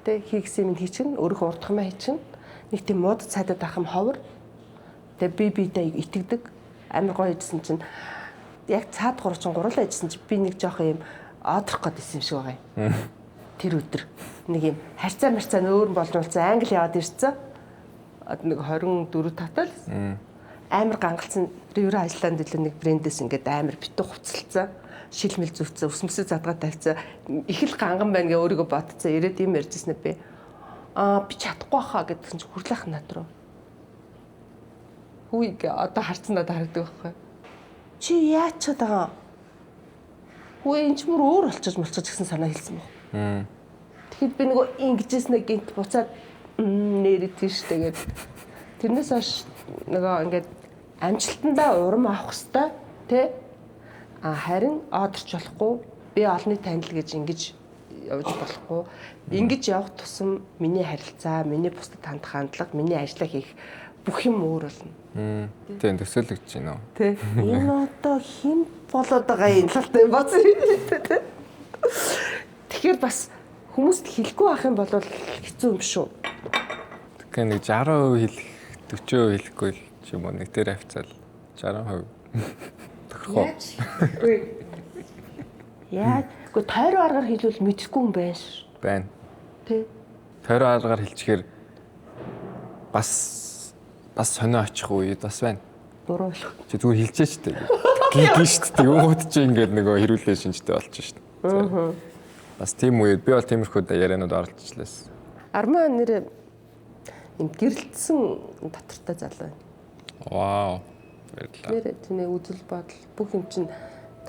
S1: те хийгсэн юм хийчихнэ өөрийнхөө урдхамаа хийчихнэ нэг тийм мод цайдад ах юм ховор те би бидээ итгэдэг амар гоё хийсэн чинь яг цаад гурав чинь гурлаа хийсэн чинь би нэг жоох юм одрох гэдсэн юм шиг байгаа юм. Тэр өдөр нэг юм харьцаа марцаа нөөрн болж улцсан англи яваад ирсэн. Нэг 24 татал амар гангалцсан евро Айсланд илүү нэг брэндээс ингээд амар битүү хувцалцсан. Шилмэл зүвцэн өсмөсөө задгаа тавьцсан. Их л ганган байна гэ өөрийгөө бодцсон. Ирээд юм ярьжсэн бэ. Би чадахгүй хаа гэдгсэн чи хүрлэх над руу. Хүй одоо харцсан надад харагдаг байхгүй. Чи яач чад байгаа. Хүй энэ ч мөр өөр болчихж молцож гэсэн санаа хэлсэн баг. Тэгэхэд би нөгөө ингэжсэн гинт буцаад нэрэтэн штэ гээд тэрнээс хойш нөгөө ингээд амжилтандаа урам авах хэвээр тий харин одорч болохгүй би олонний танил гэж ингэж явж болохгүй ингэж явах тусам миний харилцаа миний бусдад хандах хандлага миний ажиллаа хийх бүх юм өөр болно.
S4: Тийм төсөөлөгдөж байна уу?
S1: Тий. Энэ одоо хэн болоод байгаа юм талтай боц. Тэгэхээр бас хүмүүст хэлэхгүй байх юм бол хэцүү юм шүү.
S4: Тэгэхээр нэг 60% хэлэх, 40% хэлэхгүй л юм уу нэг дээр хавцаал 60%. Тохирхоо.
S1: Яа, үгүй тойроо аргаар хэлвэл мэдэхгүй юм байна ш.
S4: Байна.
S1: Тэ.
S4: Тойроо аргаар хэлчихээр бас сонио очих үед бас байна.
S1: Буруу болох.
S4: Чи зүгээр хэлчихэ шүү дээ. Гин шүү дээ. Юугууд чи ингээд нөгөө хэрүүлээ шинжтэй болчих шүү дээ. Бас тийм үед би бол тиймэрхүү ярианууд оролцчихлээс.
S1: Армаа нэр юм гэрэлтсэн татвартай залуу байна.
S4: Вау. Баярлалаа.
S1: Нэр тийм үзэл бодол бүх юм чинь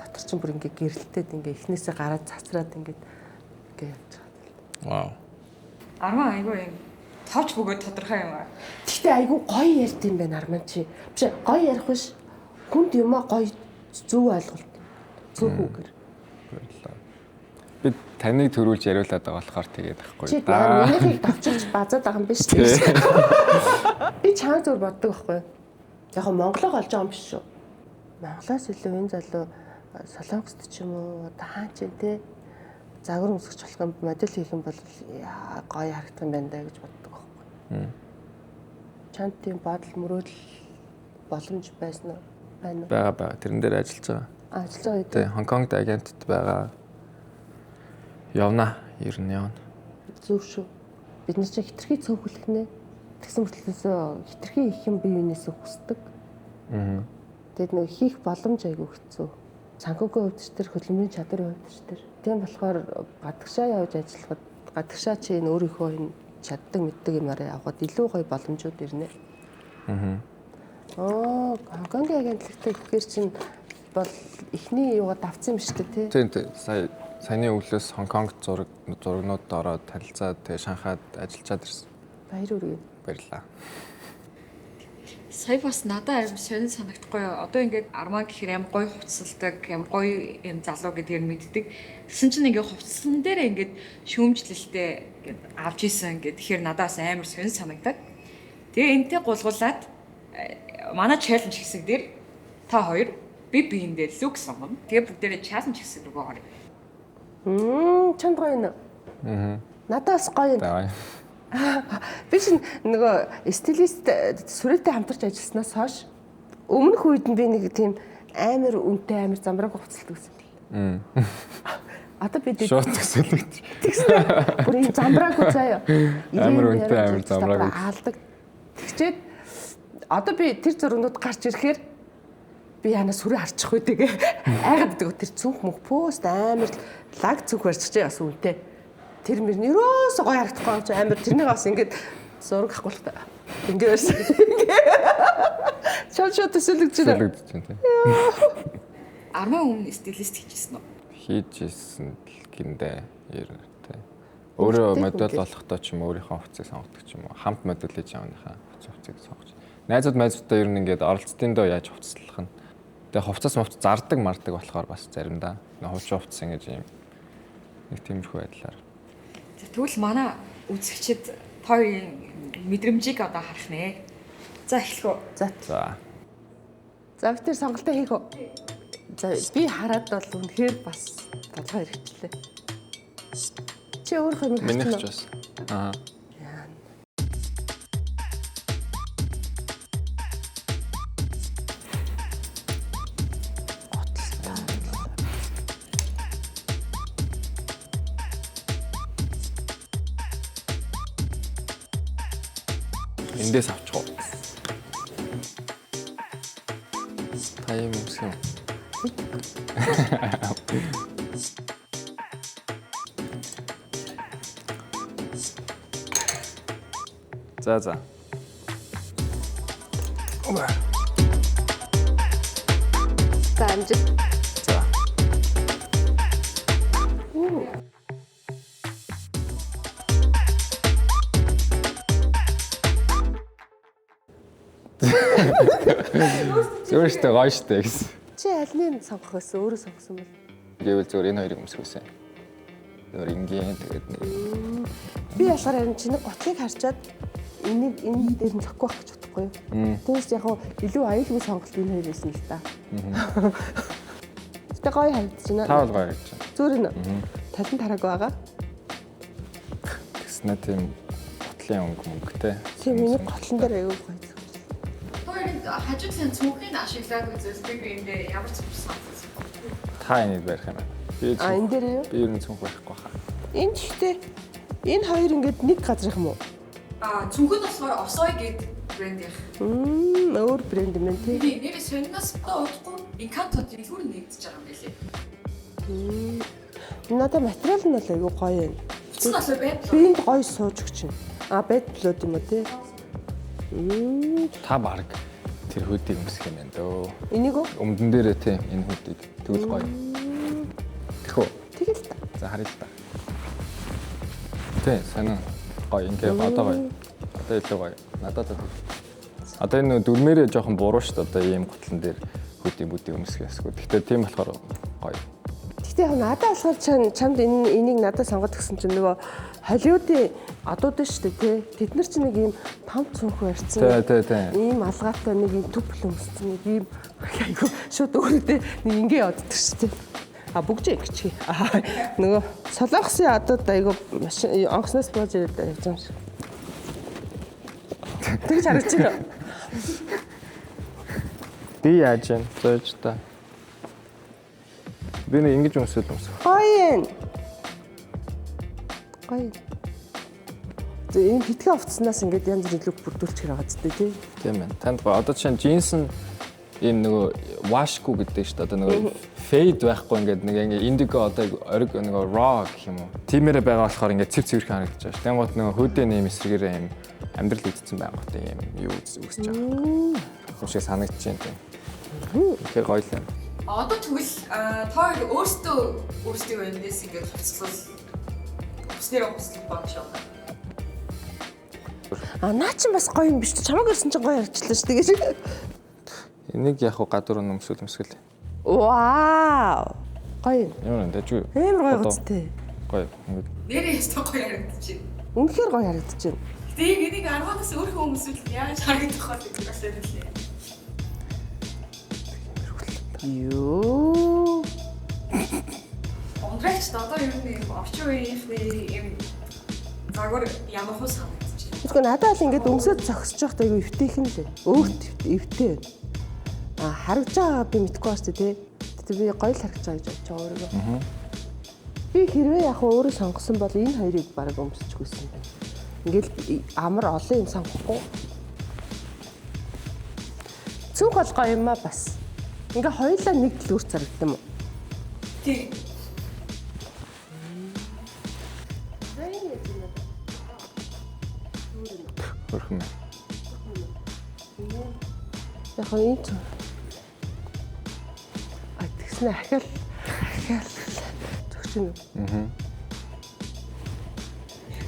S1: татвар чинь бүр ингээ гэрэлтээд ингээ эхнээсээ гараад цацраад ингээ явж байгаа.
S4: Вау.
S2: Армаа айгүй юм. Товч бөгөөд тодорхой юм аа.
S1: Гэхдээ айгүй гоё ярьд юм байна Арман чи. Биш гоё ярих биш. Хүнд юмаа гоё зөв ойлголт. Зөв үгээр.
S4: Баярлалаа. Би таныг төрүүлж яриулаад байгаа болохоор тэгээд байхгүй.
S1: Чи минийхийг давчилж базаад байгаа юм биш үү? Би чанга зүр боддог байхгүй. Яг нь Монголоо олж байгаа юм биш шүү. Монголоос илүү энэ залуу Солонгост ч юм уу хаан ч те загвар өмсгөж болох юм модель хийх юм бол гоё харагдах юм байна даа гэж боддог байхгүй. Чанд тийм бодол мөрөөдөл боломж байсан уу? Байна уу?
S4: Бага. Тэрэн дээр ажиллаж байгаа.
S1: Ажиллаж байгаа
S4: Тэ Хонконгд агентд байгаа. Явна. Ер нь явна.
S1: Зөв шүү. Бид нар чинь хитрхи цөөхөлөх нэ. Тэгсэн мөртлөөсөө хитрхи их юм бие биенээсээ хүсдэг. Тэгэд нэг хийх боломж айгүй хэцүү. Санхүүгийн хувьд ч тэр хөдөлмөрийн чадрын хувьд ч тэр. Тийм болохоор гадагшаа явж ажиллахад гадагшаа чи энэ өөрийнхөө энэ чаддаг мэддэг юмараа явахад илүү гоё боломжууд ирнэ. Хонконгийн агентлагтай гэхээр чинь бол эхний юугаа давцсан юм шүү дээ тий.
S4: Тийм. Саяны өглөөс Хонконгт зурагнууд ороод танилцаад тэгээ Шанхайд ажиллаад ирсэн.
S1: Баяр хүргэе.
S4: Баярлалаа.
S2: Сая бас надад аим сонир санагдахгүй юу? Одоо ингээд Арман гэхээр аим гоё хувцалдаг, аим гоё юм залуу гэдгийг мэддэг. Тэгсэн чинь ингээд хувцсан дээр ингээд шүүмжлэлтэй ингээд авч исэн ингээд тэгэхээр надад бас амар сонир санагдаад. Тэгээ энтэй гулгуулад манай челленж хэсэг дээр та хоёр би биендээ лүк сонгоно. Тэгээ бүгдээрээ челленж хэсэг рүү орё.
S1: Чанд гоё нэ. Надаас гоё. Би чинь нөгөө стилист сүрээтэй хамтарч ажилласнаас хойш өмнөх үед нь би нэг тийм амар үнэтэй амар замбрааг хувцалдаг гэсэн. Одоо би
S4: шууд төсөөлөгч.
S1: Тэгсэн. Бүр энэ замбрааг заяа.
S4: Амар үнэтэй амар замбрааг
S1: алдаг. Тэгчээд одоо би тэр зургнууд гарч ирэхээр би яна сүрээ харчих үйдэг. Айгаад гэдэг тэр цүнх мөх пост амар лаг цүнх барьчихжээ бас үнэтэй. Тэр мөр нэрөөс гоё харагдахгүй юм амар тэрнийг бас ингээд зураг авахгүй л та. Ингээд байсан. Шууд төсөөлөгч байна.
S2: Арман өмнө стилист хийжсэн үү?
S4: Хийжсэн гиндэ ер нь тэ. Өөрөө модель болохдоо ч юм өөрийнхөө хувцсыг сонгодог ч юм уу. Хамт модель хийж явахынхаа хувцсыг сонгож. Найзуудтай ер нь ингээд оролцтын доо яаж хувцаслах нь. Тэгээ хувцас зардаг мардаг болохоор бас заримдаа хувцас хувцас ингэж юм нэг тиймэрхүү байдлаар.
S2: Тэгвэл манай үзэгчид тооёрын мэдрэмжийг одоо харах нэ. За эхлэх үү?
S1: За би тэр сонголтоо хийх үү? За би хараад бол үнэхээр бас бодлого хэрэгчлээ. Чи өөрөө юм
S4: харсан уу? Минийх ч бас. Эндээс авчих уу? Та юм үсгэн. За. Ова.
S1: амжилт.
S4: За. Зөв штэ гоё штэ гэсэн.
S1: Чи аль нь сонгох байсан? Өөрөө сонгосон бол.
S4: Гэвэл зөв энэ хоёрыг өмсгөөсөн. Зөв ингийн тэгээд нэг.
S1: Би ялгаар харин чиний готлыг харчаад энэ дээр нь зөхгүй байх гэж бодохгүй юу? Тэгээс яг илүү аюулгүй сонголт энэ хоёр байсан л та. Тэ гоё харагдчихна.
S4: Таавал гоё харагдчихна.
S1: Зүгээр нэ. Талан тарааг байгаа.
S4: Тэснэ тийм готлын мөнгөтэй.
S1: Тийм миний готлон дээр аюул гоё.
S2: Хажуудсан цүнхийг ашиглаад үзүүлдэг эндээ ямар ч санагдсан.
S4: Та энийг барих юм байна. Би
S1: энэ дээр юу?
S4: Би ер нь цүнх барихгүй хаа.
S1: Энэ гэхдээ энэ хоёр ингээд нэг газар юм уу?
S2: Цүнхэд болохоор Осой гэдэг брэнд юм.
S1: Өөр брэнд юм тий.
S2: Би нэр сониноос удахгүй Encanto дэлгүүр нэгдэж байгаа юм билээ.
S1: Надаа материал нь бол аюу гоё юм.
S2: Цэцэн асуу байд.
S1: Биэнд гоё сууж өгч чинь. Бед плод юм уу тий?
S4: Та баг тэр хөдийг өмсөх юм байна дөө.
S1: Энийг үү?
S4: Өмдөн дээрээ тийм энэ хөдийг тэгвэл гоё. Тэхүү.
S1: Тэгэл та.
S4: За харъя л та. Тэ санаа гоё ингээ одоо гоё. Одоо илүү гоё. Надад одоо энэ дүрмээрээ жоохон буруу шүү дээ. Одоо ийм готлон дээр хөдийг өмсөх ясгүй. Гэхдээ тийм болохоор гоё.
S1: Гэхдээ яг надад болохоор чамд энийг надад сонгоод гисэн чинь нөгөө Холливуудын одууд нь шүү дээ тий. Тэд нар чинь нэг юм том цүнхүү ярьсан.
S4: Тий.
S1: Ийм алгаатай нэг юм төв өмссөн нэг ийм айгу шууд өөрөөдөө нэг ингэ явддаг шүү дээ. Бүгж ингэж. Нөгөө солонгосын одууд айгу онгоцноос болж явж байгаа юм шиг. Тэгж харагдаж байна.
S4: Би яаж юм зөөж та. Би нэг ингэж өмсөв.
S1: Гоё. Энэ хитгэн овцснаас ингээд янз бүрийн лук бүрдүүлж байгаа зү тий.
S4: Тийм байна. Танд гоё. Одоо чинь джинс нь ийм нөгөө washгүй гэдэг шүү дээ. Одоо нөгөө fade байхгүй ингээд нэг indigo одоо ориг нөгөө raw гэх юм уу. Тиймэрээ байгаа болохоор ингээд цэв цэвэрхэн харагдаж байгаа шүү. Тэнгуут нөгөө хөөдөө нэм эсрэгээрээ ийм амьдрал ийдсэн байгаа гот ийм юу үсэж байгаа. Хөөшөө санагдаж байна тийм. Тэгэхээр гоё л юм.
S2: Одоо тэгвэл тоо өөрсдөө эндээс ингээд хувцлал хүснээр хувцлах бодож байгаа.
S1: Наа чи бас гоё юм биш үү? Чамаг ирсэн чинь гоё ярьчлаа шүү дээ.
S4: Энийг яг гадуур нь өмсгөл.
S1: Вау. Гоё.
S4: Ямар энэ дэжгүй.
S1: Амар гоё гоцтой.
S4: Гоё.
S2: Нэрээ өстө гоё харагдаж байна.
S1: Үнэхээр гоё харагдаж байна.
S2: Гэтэ яг энийг 10-аас өөрхөн өмсвөл яаж харагдах вэ гэж асууж байлээ.
S1: Юу.
S2: Ондрагч одоо ер нь орчин үеийнхний юм загвар ямар хөө санагдаж байна.
S1: Тэгвэл надад л ингээд өмсөд зогсож байхдаа айгүй эвтэйхэн л байна. Өөрт эвтэй байна. Харагдаж байгаа би мэдэхгүй байна шүү дээ. Тэгтээ би гоё л харагдаж байгаа гэж бодож байгаа өөрийгөө. Би хэрвээ яг өөрөө сонгосон бол энэ хоёрыг бараг өмсчихгүйсэн байна. Ингээд амар олон юм сонгохгүй. Цүнх бол гоё юм аа бас. Ингээ хоёулаа нэг л үр зарагдсан юм уу?
S2: Тий.
S4: Хөрхөн.
S1: Яг энэ ч. Тэгснэ ахиал зөвч юм.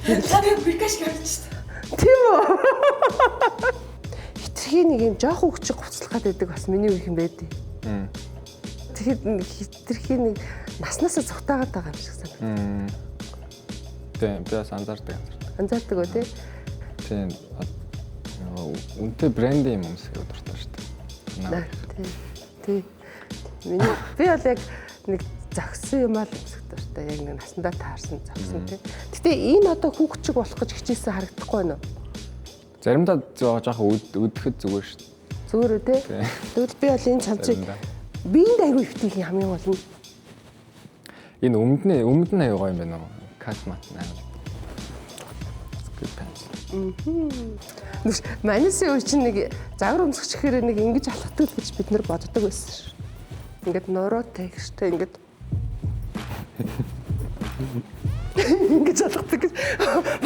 S2: Лавь бикаш гэж байна.
S1: Тийм үү? Хитрхи нэг юм жоох хөвчг гоцлох гэдэг бас миний үеийн байдаг. Тэгэхээр хитрхи нэг наснасаа цогтаагаад байгаа юм шиг санагдав.
S4: Тийм, би бас анзаардаг.
S1: Анзаардаг үү те?
S4: Тийм. Үнэтэй брэнд юм өмсөх дуртай шүү дээ.
S1: Тий. Миний би бол яг нэг зогссон юм аа л өмсөх дуртай. Яг нэг насандаа таарсан зогсон те. Гэтэ энэ одоо хүүхчиг болох гэж хичээсэн харагдахгүй байна уу?
S4: Заримдаа жоохон өдөхөд зүгээр шүү дээ.
S1: Зүгээр үү те? Тэгвэл би бол энэ цавцыг биеинд аягүй өвтөх хамгийн гол нь.
S4: Энэ өмнөд нь аягүй гоё юм байна уу? Катмат аа.
S1: Манайсын үе чинь нэг загвар өмсөх чихээр нэг ингэж алхдаг л гэж бид нар боддог байсан шүү. Ингээд нуруутай гэжтэй ингээд ингэж алхдаг гэж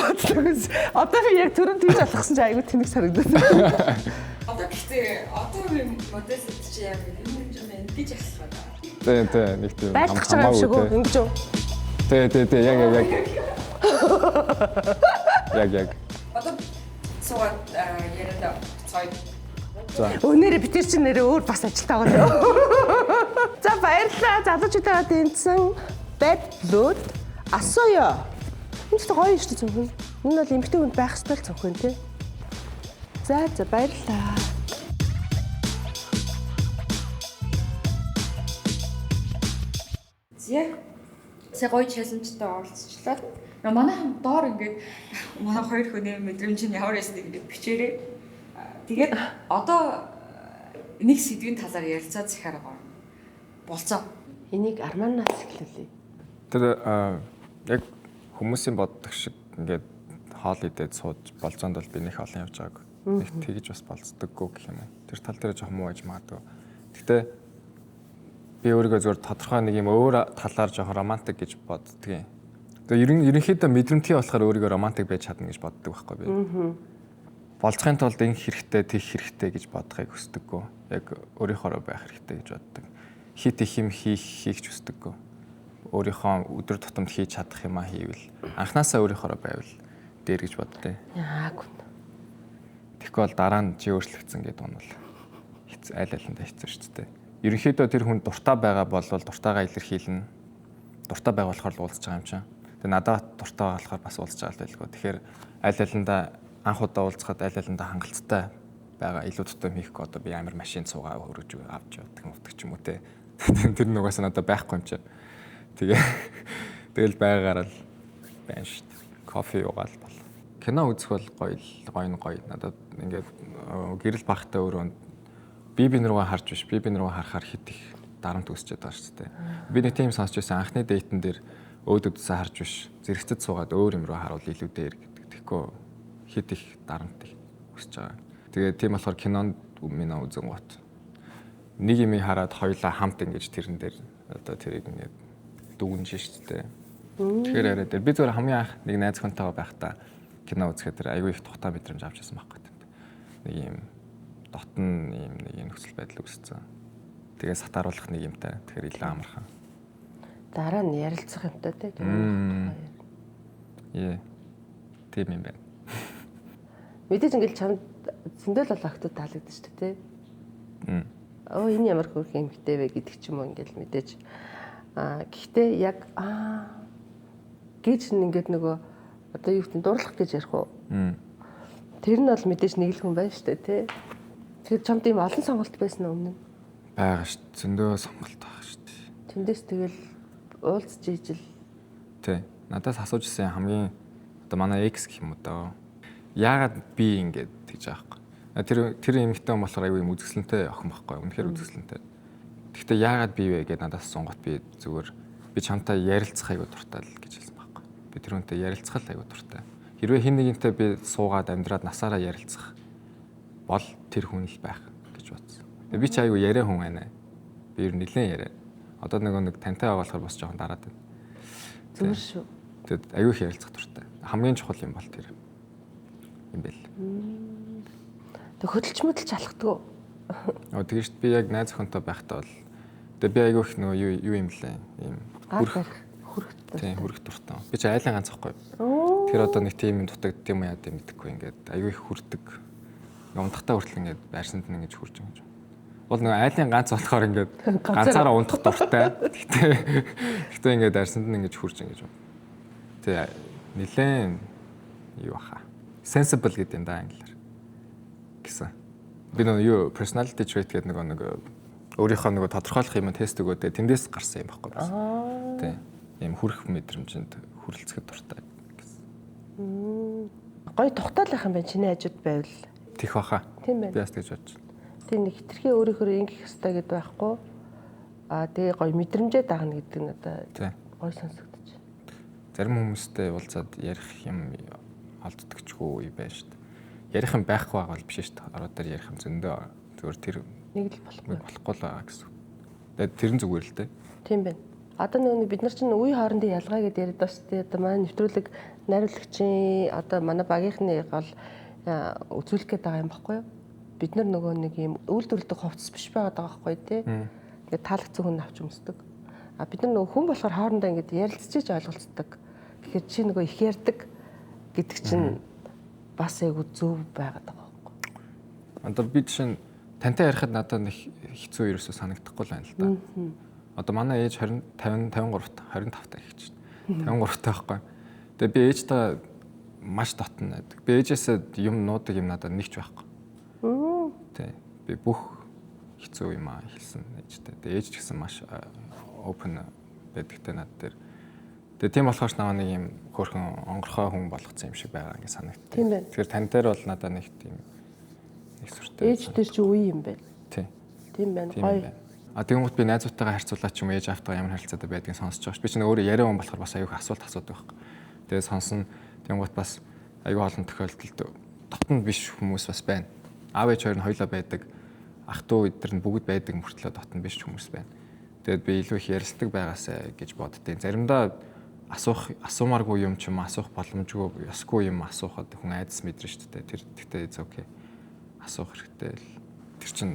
S1: боддог байсан. Одоо би яг түрүүн тийж алхсан чинь аягүй тэнэг санагдсан.
S2: Одоо гэхдээ одоо юм модель чи яг юм ингэж алхах байна.
S4: Тий, нэг тийм
S1: Байлгах байгаа юм шиг үү? Ингэж үү?
S4: Тий, яг.
S2: Одоо суугаад яриад цай.
S1: Өнөөдөр бид чинь нэрээ өөр бас ажилтаа байгаа. За баярлалаа. Залуучуудаа тэнцсэн Bad Blood асууя. Энэ ч гоё шүү дээ зөвхөн. Энэ бол эмэгтэй хүнд байх ёстой л зөвхөн тий. За баярлалаа.
S2: Зя. Гоё челленжтэй оролцчихлаа. Манайхан доор ингээд манай хоёр хүний мэдрэмж нь ямар байсан гэдэг бичээрэй. Тэгээд одоо нэг сэдвийн талаар ярилцаад захиараа болцоо.
S1: Энийг Арманаас эхлүүлье.
S4: Тэр яг хүмүүсийн боддог шиг ингээд хоол идээд сууж болцоонд бол би нэх олон явж байгааг. Нэг тэгж бас болцдоггүй гэх юм уу. Тэр тал дээр жоохон муу байж магадгүй. Гэхдээ би өөрийгөө зөвхөн тодорхой нэг юм өөр талаар жоохон романтик гэж боддөг юм. Тэгээ ерөнхийдөө мэдрэмтгий болохоор өөрийгөө романтик байж чадна гэж боддог байхгүй би. Болцохын тулд энэ хэрэгтэй, тех хэрэгтэй гэж бодохыг хүсдэггүй. Яг өөрийнхоороо байх хэрэгтэй гэж боддог. Хит их юм хийх хүсдэггүй. Өөрийнхөө өдөр тутамд хийж чадах юмаа хийвэл анханасаа өөрийнхоороо байвал дээр гэж боддیں۔
S1: Яагүй.
S4: Тэгэхгүй бол дараа нь чи өөрчлөгдсөн гэдэг нь бол аль алиндаа хэцүү шүү дээ. Ерөнхийдөө тэр хүн дуртай байгаа бол дуртайгаа илэрхийлнэ. дуртай байгаа болохоор л уулзж байгаа юм чинь. Тэгээ надад дуртай байгаа болохоор бас уулзж байгаа л байлгүй. Тэгэхээр аль алиндаа анх удаа уулзахад аль алиндаа хангалттай байгаа илүү тутам хийхгүй одоо би амар машин цугаа хөрөж авч явдаг ч юм уу те. Тэр нугаас надад байхгүй юм чинь. Тэгэл байгаагаар л байна шүү дээ. Кофе уугаал бол. Кино үзэх бол гоё. Надад ингээд гэрэл багтаа өөрөө би рүүгээ харж биш. Би рүүгээ харахаар хит их дарамт үсчихэд байгаа шүү дээ. Би нэг тийм сонсч байсан анхны дейтэн дээр өөдөөдөөсөө харж биш. Зэрэгцэд суугаад өөр юм руу харуул илүү дээр гэдэг. Тэгэхгүй хит их дарамт их үсэж байгаа. Тэгээ тийм болохоор кинонд минь үзэн гот. Нэг юм хараад хоёлаа хамт ингэж тэрэн дээр одоо тэрийг ингээд дүгнэж шүү дээ. Тэгэхээр арай дээр би зөвхөн хамгийн анх нэг найз хүнтэйгээ байхдаа кино үзэхэд тэр аягүй их тухтай мэдрэмж авч байсан байхгүй. Нэг юм дотн юм нэг юм нөхцөл байдал үүссэн. Тэгээ сатааруулах нэг юмтай. Тэгэхээр илүү амархан.
S1: Дараа нь ярилцах юмтай те.
S4: Тийм юм байна.
S1: Мэдээж ингээл чамд зөндөл бол охтууд таалагддаг шүү дээ те. Энэ ямар хөрх юмхтэй вэ гэдэг ч юм уу ингээл мэдээж. Гэхдээ яг гэж ингээд нөгөө одоо юу гэдэг дурлах гэж ярих уу? Тэр нь бол мэдээж нэг л хүн байна шүү дээ тий. Тэгэхээр чамд ийм олон сонголт байсан нь өмнө.
S4: Бага шүү дээ. Зөндөө сонголт байгаа шүү дээ.
S1: Тэндээс тэгэл уулзж ижил.
S4: Тий. Надаас асууж ирсэн хамгийн одоо манай X гэх юм уу даа. Яагаад би ингээд тэгж аахгүй. Тэр эмэгтэй хүн болохоор аюу юм үзэсгэлэнтэй охин байхгүй. Үнэхээр үзэсгэлэнтэй. Гэхдээ яагаад би вэ гэдээ надаас сонгот би зүгээр би чамтай ярилцах аюу дуртай л гэж хэлсэн байхгүй. Би тэр хүнтэй ярилцах аюу дуртай. Хэрвээ хин нэгнтэй би суугаад амьдраад насаараа ярилцах бол тэр хүн л байх гэж бодсон. Би ч аюу яриа хүн байна. Би ер нь нэлээд яриа. Одоо нэг тантай байгаа болохоор бас жоохон дараад байна.
S1: Зүгээр шүү.
S4: Тэгэд аюу их ярилцах дуртай. Хамгийн чухал юм бол тэр юм бэл.
S1: Тэг хөдөлч мөдөлч алхдаг.
S4: Тэгээ шүү дээ би яг найз охинтой байхдаа бол тэгээ би аюу их нөгөө юу юм лээ. Ийм хүрх дуртай. Би ч айлын ганц ахгүй. Тэр одоо нэг тийм юм дутагдд юм яа гэдэг мэдэхгүй ингээд аюу их хүрдэг. Унтахтаа хүртэл ингээд байрсанд нь ингэж хурж байгаа юм. Бол нөгөө айлын ганц болохоор ингээд ганцаараа унтах дуртай. Гэхдээ ингээд байрсанд нь ингэж хурж ингэж юм. Тэгээ нилээн юу хаа. Sensible гэдэг юм да англиар. Гэсэн. Би нөгөө personality trait гэдэг нэг өөрийнхөө нөгөө тодорхойлох юм тест өгөөдөө тэндээс гарсан юм байхгүй бас. Тий. Ийм хүрх мэдрэмжинд хүрэлцэхэд дуртай гэсэн.
S1: Гоё тухтаалах юм байна чиний хажууд байвал.
S4: Тих баха.
S1: Тийм байна.
S4: Би бас тэгж бодож.
S1: Тийм нэг хитрхи өөрийнхөө ингэх ёстой гэдээ байхгүй. Тэгээ гоё мэдрэмжээ дагна гэдэг нь одоо гоё сонсогдож.
S4: Зарим хүмүүстэй уулзаад ярих юм олддогчгүй юм байна шүү дээ. Ярих юм байхгүй байгаа бол биш шүү дээ. Ороод дээр ярих юм зөндөө зүгээр тэр
S1: нэг л
S4: болохгүй л байгаа гэсэн. Тэгээд тэр нь зүгээр л дээ.
S1: Тийм байна. Одоо нэг бид нар чинь үе хоорондын ялгаа гэдээ яриад байна шүү дээ. Одоо манай нэвтрүүлэг найруулагчийн одоо манай багийнхны гол үзүүлэх гээд байгаа юм баггүй юу? Бид нар нөгөө нэг юм үйлдвэрлэдэг хувцас биш байгаад байгаа байхгүй тий. Ингээд таалагдсан хүн авч өмсдөг. Бид нар нөгөө хүн болохоор хоорондоо ингээд ярилцчихж ойлголцдог. Тэгэхээр чи нөгөө их ярьдаг гэдэг чинь бас айгу зөв байгаад байгаа байхгүй.
S4: Одоо би чинь тантай ярихад надад нэг хэцүү ерөөсөө санагдахгүй л байна л да. Одоо манай ээж 53-т 25-тай их чинь. 53-тай байхгүй. Тэгээ би ээжтэй маш дотно байдаг. Би ээжээсээ юм нуудаг юм надад нэгч байхгүй. Тэ. Би бүх хэцүү юм хэлсэн ээжтэй. Тэгээ ээж ч гэсэн маш open байдагтай над дээр. Тэгээ тийм болохоор наваа нэг юм хөөрхөн онгорхой хүн болгоцсон юм шиг байгаа ингэ санагдав. Тэгэхээр тань дээр бол надад нэг тийм их сүртэй.
S1: Ээж дээр чи үе юм байна. Тийм байна. Гоё.
S4: Тэгэнгүүт би найзуудтайгаа харьцуулаад ч юм ээж автайгаа ямар харилцаатай байдгийг сонсож байгаа ш. Би чинь өөрөө яриа хүн болохоор бас аюух асуулт асуудаг байхгүй. Тэгээ сонсон. Тэгэнгүүт бас аюу олон тохиолдолд дотнд биш хүмүүс бас байна. Аав ээж хоёр нь хоёлаа байдаг. Ах トゥ эдгээр нь бүгд байдаг мөртлөө дотнд биш хүмүүс байна. Тэгээд би илүү их ярилцдаг байгаасаа гэж боддیں۔ Заримдаа асуумааргүй юм ч юм асуух боломжгүй ёсгүй юм асуухад хүн айдас мэдэрнэ шүү дээ. Тэр тэгтээ it's okay. Асуух хэрэгтэй л. Тэр чинь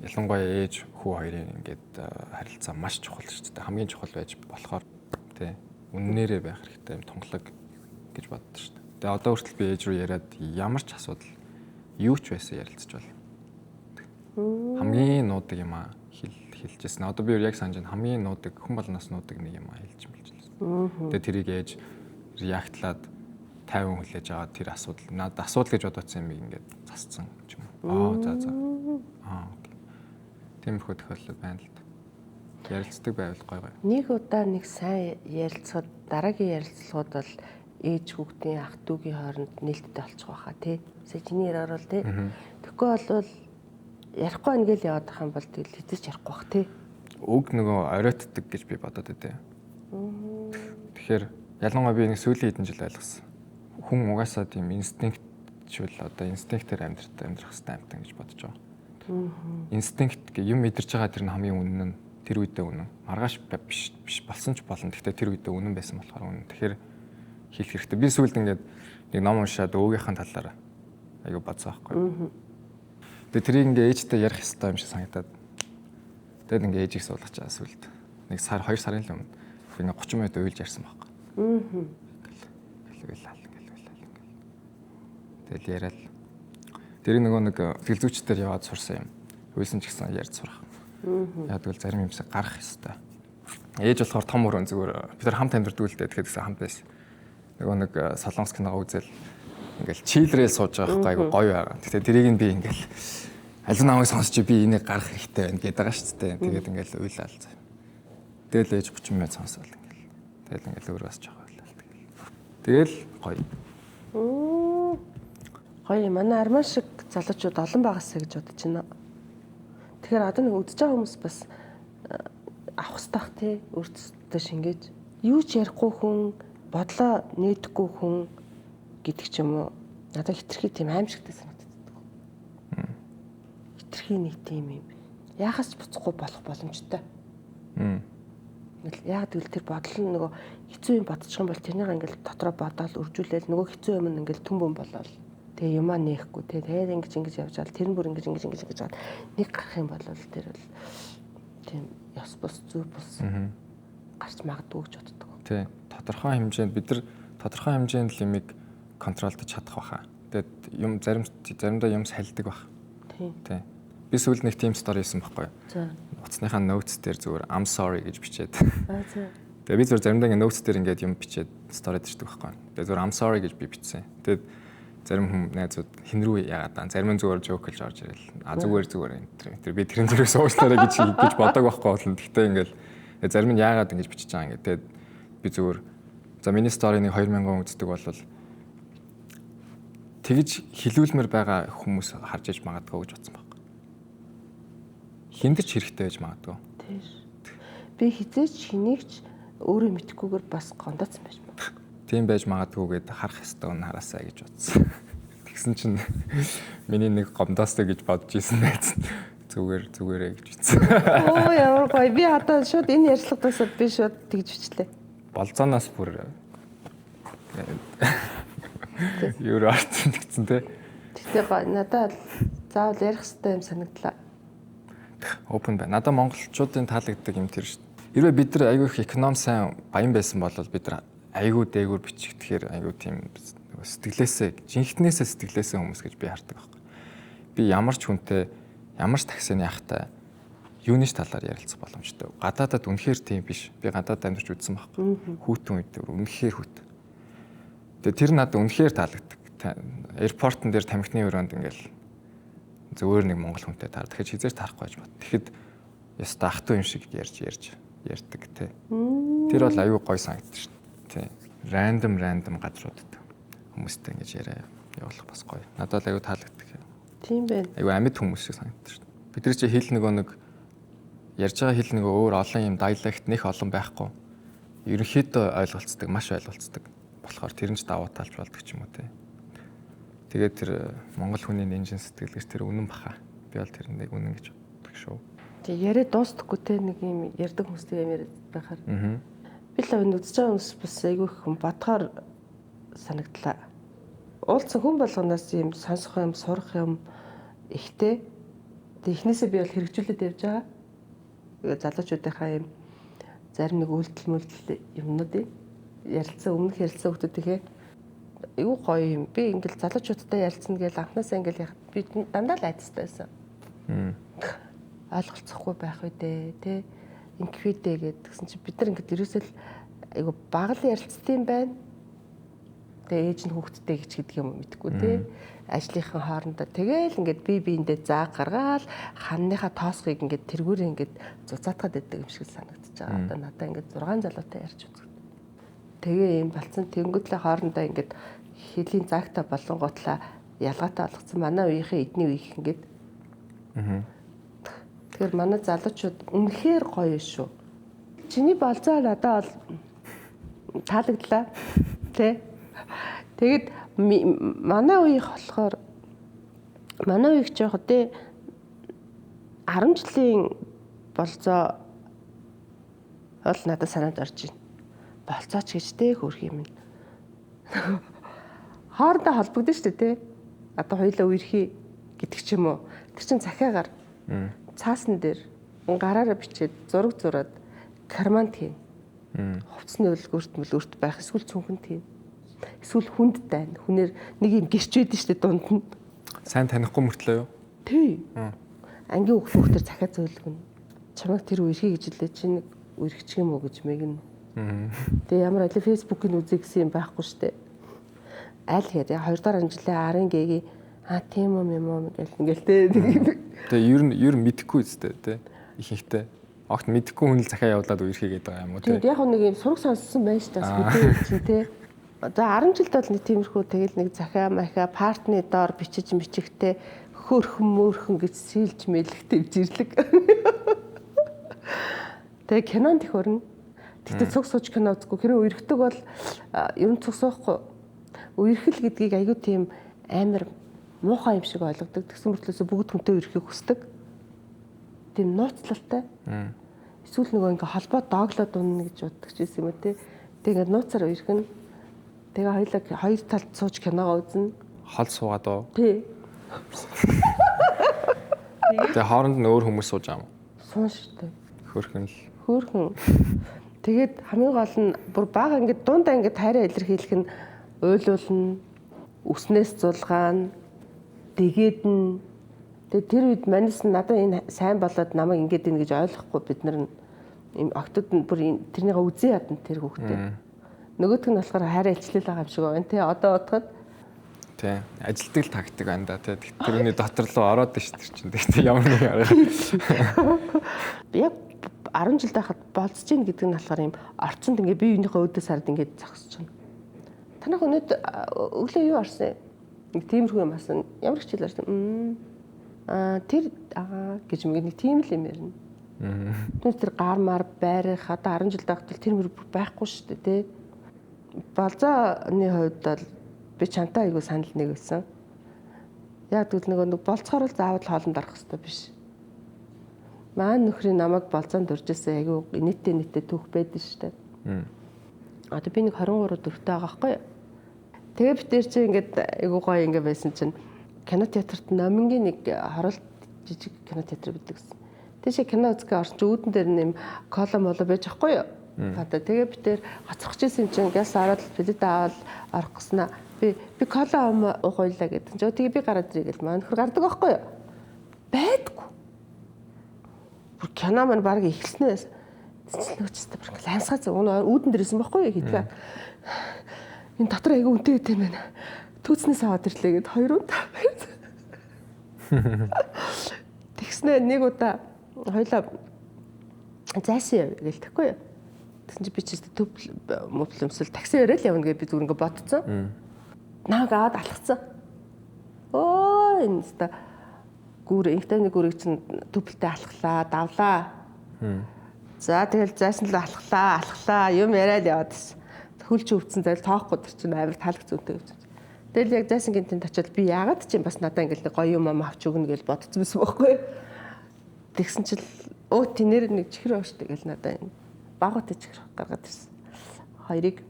S4: ялангуяа ээж хүү хоёрын ингээд харилцаа маш чухал шүү дээ. Хамгийн чухал байж болохоор тий үннээрээ байх хэрэгтэй юм тунгалаг гэж боддоо шүү дээ. Тэгээ одоо хүртэл би ээж рүү яриад ямар ч асуудал юу ч байсан ярилцж байна. Хамгийн нуудаг юм хэлжсэн. Одоо би яг санаж байна хамгийн нуудаг хүн болгоноос нуудаг нэг юм хэлж мэлжсэн. Тэгээ тэрийг ээж реактлаад 50 хүлээж аваад тэр асуудал надад асуудал гэж бодоцсон юм ингээд засцсан юм. За. Окей. Тиймэрхүү тохиолдол байна л да. Ярилцдаг байвал гоё.
S1: Нэг удаа нэг сайн ярилцахад дараагийн ярилцлагууд бол ээж хүүхдийн ах дүүгийн хооронд нээлттэй болчих واخа тий. Сая чиний яриаар бол тий. Тэгэхгүй бол ярихгүй байна гэж яваад байгаа юм бол тэгэл хэзээ ч ярихгүй бах тий.
S4: Өг нөгөө оройтдаг гэж би бодоод байдаа. Тэгэхээр ялангуяа би нэг сүүлийн хэдэн жил ойлгосон. Хүн угаасаа тийм инстинктшүүл одоо инстинктээр амьдрах хэрэгтэй амтан гэж бодож байгаа. Инстинкт гэх юм мэдэрч байгаа тэр нь хамгийн үнэн нь тэр үедээ үнэн. Маргааш биш болсон ч болно. Гэхдээ тэр үедээ үнэн байсан болохоор үнэн. Тэгэхээр хийх хэрэгтэй. Би сүүлд ингээд нэг ном уншаад өвгийнхээ талаар аягүй бодсон байхгүй. Тэгээ тэрийг ингээ ээжтэй ярих хэрэгтэй юм шиг санагдаад. Тэгээд ингээ ээжийг суулгаж байгаа сүүлд. Нэг сар 2 сарын л өмнө би ингээ 30 минут уйлж ярьсан байхгүй. Тэгэл яриад. Тэр нөгөө нэг филзүүчдээр яваад сурсан юм. Хөөсөн ч гэсэн ярьж сурах. Яг тэгвэл зарим юмсаа гарах хэвээр. Ээж болохоор том өрөө зүгээр бид нар хамт амьдардаг л дээ. Тэгэхээр гэсэн хамт байсан. Нөгөө нэг солонгос киногоо үзэл ингээл чийлрээ сууж байгаа байхгүй гоё байгаа. Тэгтээ тэрийг нь би ингээл аль намайг сонсч би энийг гарах хэрэгтэй байна гэдэг байгаа шүү дээ. Тэгээд ингээл уйлал заа. Тэгэл ээж 30 минут сонсоол ингээл. Тэгэл ингээл өөрөө бас жоох уйлал тэгэл гоё.
S1: Гоё манай арман шиг залуучууд олон байгаасаа гэж бодож байна. Тэгэхээр одоо нэг үдж байгаа хүмүүс бас авах стах тий өөртөө шингээж юу ч ярихгүй хүн бодлоо нээдэггүй хүн гэдэг ч юм уу надад хитрхи тийм аимшигтай санагддаг. Хитрхи нэг тийм юм яхаас ч буцахгүй болох боломжтой. Яг тэгвэл тэр бодол нь нөгөө хэцүү юм бодчих юм бол тэрнийг ингээл дотроо бодоод үржүүлээл нөгөө хэцүү юм ингээл төмбөн болоод тэгээ юмаа нээхгүй тэгээ ингэж явж байгаа тэр нь бүр ингэж жаад нэг гарах юм бол тэр бол тийм ёс бус зүв бус гарч магадгүй гэж боддог.
S4: Тий. Тодорхой хэмжээнд бид нар тодорхой хэмжээнд лимиг контролдож чадах байхаа. Тэгээд юм заримдаа юм сальдаг байх. Тий. Би сүүлд нэг team story хийсэн байхгүй юу?
S1: За.
S4: Утасныхаа notes дээр зүгээр I'm sorry гэж бичээд.
S1: Аа за.
S4: Тэгээд би зүгээр заримдаа ингээ notes дээр ингээд юм бичээд story дэрчдэг байхгүй юу? Тэгээд зүгээр I'm sorry гэж би бичсэн. Тэгээд зарим хүн найзууд хин рүү яагаад аа зарим нь зүгээр joke хэлж орж ирэл. А зүгээр энэ тэр би тэрэн зүрх суучлаарай гэж бодог байхгүй болно. Гэхдээ ингээл зарим нь яагаад ингэж бичиж байгаа ингээ. Тэгээд би зүгээр за миний story-ыг 2000 үздэг болвол тэгж хилүүлмээр байгаа хүмүүс харж иж магадгүй гэж бодсон баг. Хиндэж хэрэгтэй байж магадгүй.
S1: Тийм. Би хизээч хинийгч өөрөө мэдхгүйгээр бас гондоцсон байж магадгүй.
S4: Тийм байж магадгүйгээд харах ёстой нь хараасаа гэж бодсон. Тэгсэн чинь миний нэг гомдоостой гэж бодож исэн найз зүгээрээ гэж бичсэн.
S1: Оо ямар гоё. Би одоо шууд энэ ярилцлагаас би шууд тэгж бичлээ.
S4: Болзооноос бүр юу арцсан гэсэн тий.
S1: Тэгтээ гоё. Надад заавал ярих хэрэгтэй юм санагдлаа.
S4: Open байна. Надад монголчуудын таалагддаг юм тэр шүү дээ. Хэрвээ бид нар айгүй их эконом сайн баян байсан бол бид нар айгүй дээгүүр бичигдэхээр айгүй тийм сэтгэлээсээ жинхнээсээ сэтгэлээсээ хүмүүс гэж би хардаг байхгүй. Би ямар ч хүнтэй ямар ч таксины ахтай юуны ч талаар ярилцах боломжтой. Гадаадад үнэхээр тийм биш. Би гадаадд амьдарч үзсэн байхгүй. Хүүтэн үед үнэхээр хүүт. Тэгээ тэр надад үнэхээр таалагддаг. Аэропортон дээр тамхины өрөөнд ингээл зөвөр нэг монгол хүнтэй таар. Тэгэхээр хизээч тарахгүй байж бод. Тэгэхэд яста ах トゥ юм шиг ярьж ярьдаг те. Тэр бол аюу гой санагддаг шүү дээ. Рандом газруудад хүмүүстэй ингэж яриа явуулах бас гоё. Надад аюу таалагддаг.
S1: Тийм байна.
S4: Аюу амьд хүмүүс шиг санагддаг шүү дээ. Бидний чи хэл нэг ярьж байгаа хэл нэг өөр олон юм диалект нэх олон байхгүй. Ерөнхийдөө ойлголцдог, маш ойлголцдог. Болохоор тэр нь ч давуу талж болдог ч юм уу те. Тэгээд тэр монгол хүний нэнжин сэтгэлгэж тэр үнэн баха. Би бол тэр нэг үнэн гэж боддог шүү.
S1: Тэг яриа дуустдаггүй те нэг юм ярддаг хүмүүстэй юм яриад байхаар. Би л энэ үзэж байгаа хүмүүс бас айгүй их бодохоор санагдлаа. Уулзсан хүн болгоноос юм сонсох юм, сурах юм ихтэй. Тэг эхнээсээ би бол хэрэгжүүлээд явж байгаа. Залуучуудынхаа юм зарим нэг үйлдэл юмнуудыг ярилцсан өмнөх ярилцсан хүмүүсийнхээ юу гоё юм. Би ингээл залуучуудтай ярилцсан гэж анхнаасаа ингээл би дандаа л айцтай байсан. ойлголцохгүй байх үү дээ ингэхүйдээ гэдгсэн чи бид нар ингээд ерөөсөө л айгу багал ярилцсан юм байна. Тэгээ ээж нь хүүхдтэй гэж гэдэг юм мэдгүй тий. Ажлынхан хоорондоо тэгээл ингээд биендээ зааг гаргаал ханныхаа тоосхыг ингээд тэргүүрээ ингээд зузаатгаад байдаг юм шиг санагдаж байгаа. Одоо надаа ингээд 6 залуутай ярьж үзэх. Тэгээ юм болцсон тэнгуүтлээ хоорондоо ингээд хэлийн заагтаа болонготлаа ялгаатай болгоцсон. Манай үеийнхээ эдний үеих ингээд. Тэгэхээр манай залуучууд үнэхээр гоё шүү. Чиний болцоо надад бол таалагдлаа. Тэ. Тэгэд манай үеих болохоор манай үеих жоох тий 10 жилийн болцоо бол надад санаад орж байна. Болцооч гэж тий хөрх юм. Хоорондоо холбогдсон шүү дээ тий. Одоо хоёулаа үерхий гэдэг ч юм уу. Тэр чин захиагаар цаасан дээр гараараа бичээд зураг зураад карманд хийн. Хувцсны өрт байх эсвэл цүнхэнд хийн. Эсвэл хүнд дайна. Хүнээр нэг юм гэрч байдэн шүү дээ дунд нь.
S4: Сайн танихгүй мөртлөө юу?
S1: Тий. Ангийн хүүхдэр захиа зөөлгөн. Чамайг тэр үерхий гэж лээ чи нэг үерхчих юм уу гэж мэгнэ. Тэгээ ямар аль фэйсбүүкийг үзье гэсэн юм байхгүй шүү дээ. Аль хэрэг 2 дахь жилийн арын гээги тийм юм ингээл тэ.
S4: Тэгээ ер нь мэдэхгүй үстэй тэ. Ихэнхдээ огт мэдэхгүй хүн л захиа явуулаад үерхий гэдэг юм уу тэ.
S1: Тэгээд яг нэг юм сураг сонссон байж тас гэдэг чинь тэ. Одоо 10 жилд бол нэг тиймэрхүү тэгэл нэг захиа махиа партны доор бичиж мичихтэй хөөрхөн мөөрхөн гэж сэлж мэлхтэй зэрлэг. Тэгээ кинонд их өрнө. Тэгтээ цуг сууж кино үзэхгүй. Хэрэг үерхдэг бол ер нь цуг суухгүй. Үерхэл гэдгийг аягүй тийм амар муухай юм шиг ойлгодог. Тэгсэн мөртлөөсөө бүгд хүнтэй үерхийг хүсдэг. Тийм нууцлалтай. Эсвэл нөгөө ингээ холбоо дооглоод унна гэж боддог ч юм уу те. Тэгээ ингээ нууцаар үерхэн. Тэгээ хоёр талд сууж киногоо үзнэ.
S4: Хол суугаад уу?
S1: Тий.
S4: Тэгээ хооронд нь өөр хүмүүс сууж байгаа юм.
S1: Суун шүү дээ.
S4: Хөөрхөн л.
S1: Хөөрхөн. Тэгээд хамгийн гол нь бүр бага ингээд дундаа ингээд тайраа илэрхийлэх нь уйлуулна, үснээс зулгаана, дэгээд нь. Тэгээд тэр үед манайс нь надад энэ сайн болоод намайг ингээд ийн гэж ойлгохгүй бид нар юм октод нь бүр тэрнийгээ үзэн ядна тэр хүүхдээ. Нөгөөх нь болохоор хайраа илчлэл байгаа юм шиг байна тий. Одоо бодоход
S4: тий. Ажилтдаг л тактик байна да тий. Тэрний дотор руу ороод шүү дээ чинь. Тэгтээ ямар нэг арга.
S1: Яг 10 жил байхад болцож ийн гэдэг нь болохоор юм орцонд ингээ бие биенийхээ өөдөөс хараад ингээ зогсож байна. Танах өнөөд өглөө юу арсан? Нэг тиймэрхүү юм асан. Ямар хичээл арсан? Тэр гэж нэг тийм л юм ярина. Тэр гар мар байрах одоо 10 жил байхад тэр мөр байхгүй шүү дээ тий. Болзооны хувьд бол би чамтай айгу санал нэг байсан. Яг тэгвэл нэг болцохоор л заавал хоолнд орох хэрэгтэй биш. Маань нөхрийн намайг болзоонд урьжсэн айгу нийтээ түүх байдаг шүү дээ. Одоо би нэг 23 4-тэй байгаа байхгүй юу? Тэгээ би тэр чинь ингээд айгу гоё ингээ байсан чинь кино театрт номингийн нэг хоролт жижиг кино театр байдаг гэсэн. Тийшээ кино үзэхээ орсон чи үүдэн дээр нэм кола моло байж ахгүй юу? Одоо тэгээ би тэр хоцрох гэсэн чинь гяс ороод билет аваад орох гэснаа би кола уух ойлаа гэдэг. Тэгээ би гараад ирээ гэл маань нөхөр гардаг байхгүй юу? Байдгүй. Бүр кино маань баг эхэлснээс нөөцтэй бүр лансгаа зөв үүдэн дээр исэн байхгүй юу хийдгээ. Энэ дотор айгүй үнэтэй гэдэг юм байна. Түүцнээс аваад ирлээ гэд 2 удаа. Тэгснэ нэг удаа хоёлаа зайсан яв гээл тэгэхгүй юу. Тэгсэн чи би ч төв мөплөмсөл такси өрөөл явна гэж би зүгээр ингээ бодцсон. Нааг аваад алхацсан. Оо энэ ста гүр инхтайны гүрийг чинь төвлөлтөд алхлаа, давлаа. За тэгэл зайсан л алхлаа, юм яриад яваад байсан. Хөлч өвдсөн зайл тоохгүй тэр чинь амар таалаг зүйтэй гэж. Тэгэл яг зайсан гинтэнд очиод би яагаад ч юм бас надаа ингээл нэг гоё юм авч өгнө гэж бодсон байсан байхгүй. Тэгсэн чил өө тинэр нэг чихэр өштэй гэл надаа энэ багуутай чихэр гаргаад ирсэн. Хоёрыг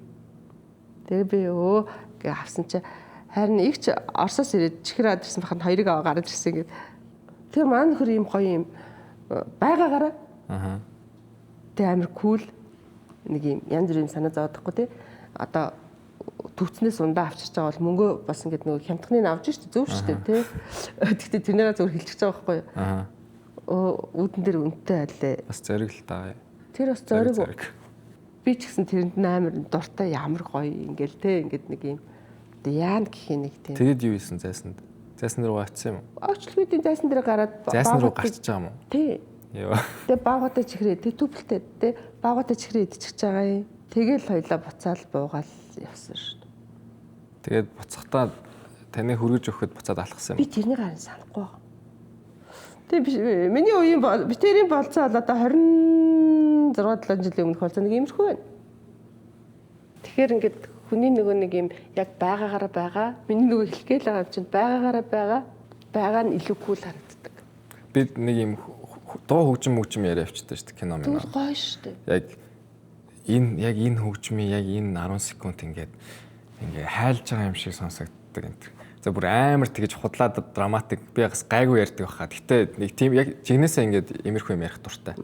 S1: тэгээ би өө гээ авсан чи харин игч Оросоос ирээд чихэр аваад ирсэн бахад хоёрыг аваа гараад ирсэн гэд. Тэр маань нөхөр юм гоё юм байгаагаараа. Тэгээ амар кул нэг юм янз бүрийн санаа зовдохгүй тий. Одоо төвцнээс ундаа авчирч байгаа бол мөнгөө бас ингээд нөгөө хямдхныг авч штэ зөв штэ тий. Тэгтээ тэрнийгээ зөвөр хилчиж байгаа байхгүй юу. үүдэн дээр үнэтэй байлээ.
S4: Бас зориг л таа.
S1: Тэр бас зориг. Би ч гэсэн тэрэнд амар дуртай ямар гоё ингээл те ингээд нэг юм яан гэх нэг тийм.
S4: Тэгэд юу ийсэн зайсанд? Зайсан руу гацсан юм уу?
S1: Очлогуудын зайсан дээр гараад
S4: зайсан руу гарч байгаа юм уу?
S1: Тий.
S4: Йоо.
S1: Тэгээ баагуудаа чихрээ тэг түплтэй те баагуудаа чихрээ идчихэж байгаа юм. Тэгэл хоёлаа буцаал буугаал явсан шүү дээ.
S4: Тэгээд буцахтаа таны хөргөж өгөхөд буцаад алхсан
S1: Би
S4: юм.
S1: тэрний гараа санахгүй байгаа. Тэгээ миний үеийн битэрийн болцоо бол одоо 26 7 жилийн өмнөх болцоо нэг иймэрхүү байна. Тэгэхээр ингээд хүний нөгөө нэг юм яг байгаагаараа байгаа. Миний нөгөө хэлгээл байгаа юм чинь байгаа нь илүү кул харагддаг.
S4: Бид нэг юм дуу хөгжим яриа авчдаг шүү дээ кино мэн.
S1: Түр гоё шүү
S4: Яг
S1: дээ.
S4: энэ хөгжмийн яг энэ 10 секунд ингээд хайлж байгаа юм шиг сонсогддог энэ. За бүр амар тэгэж худлаад драматик би бас гайгүй ярьдаг байхаа. Гэтэ нэг тийм яг жигнэсээ ингээд имерхүү юм ярих дуртай.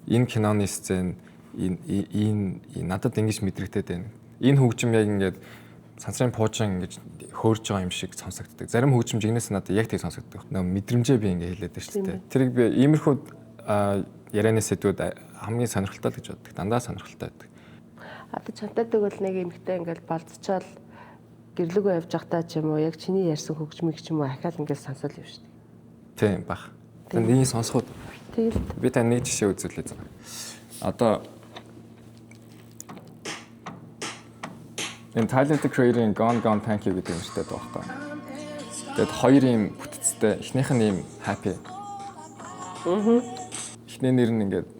S4: Энэ киноны сцен энэ надад ингэж мэдрэгдээд байна. Энэ хөгжим яг ингээд сансрын пуужин ингэж хөөрж байгаа юм шиг сонсогддог. Зарим хөгжим жигнэсээ надад яг тэг сонсогддог. Нөө мэдрэмжээ би ингээд хэлээд байна шүү дээ. Тэрийг би имерхүү ярианы сэдвүүд хамгийн сонирхолтой л гэж боддог. Дандаа сонирхолтой байдаг.
S1: Одоо чантаадаг бол нэг эмэгтэй ингээд болцчоод гэрлэгөө явж байхдаа ч юм уу яг чиний ярьсан хөгжмийг ч юм уу ахаал ингээд сонсоод юм шүү дээ.
S4: Тийм бах. Тэгээд энэ сонсоход
S1: Тэгэл
S4: би тань нэг жишээ үзүүлээ заа. Одоо энэ Tyler the Creator-ийн Gone Gone Thank You гэдэг юм шиг байдаг байхгүй. Тэгээд хоёр юм бүтцтэй. Эхнийх нь юм happy. Эхний нэр нь ингээд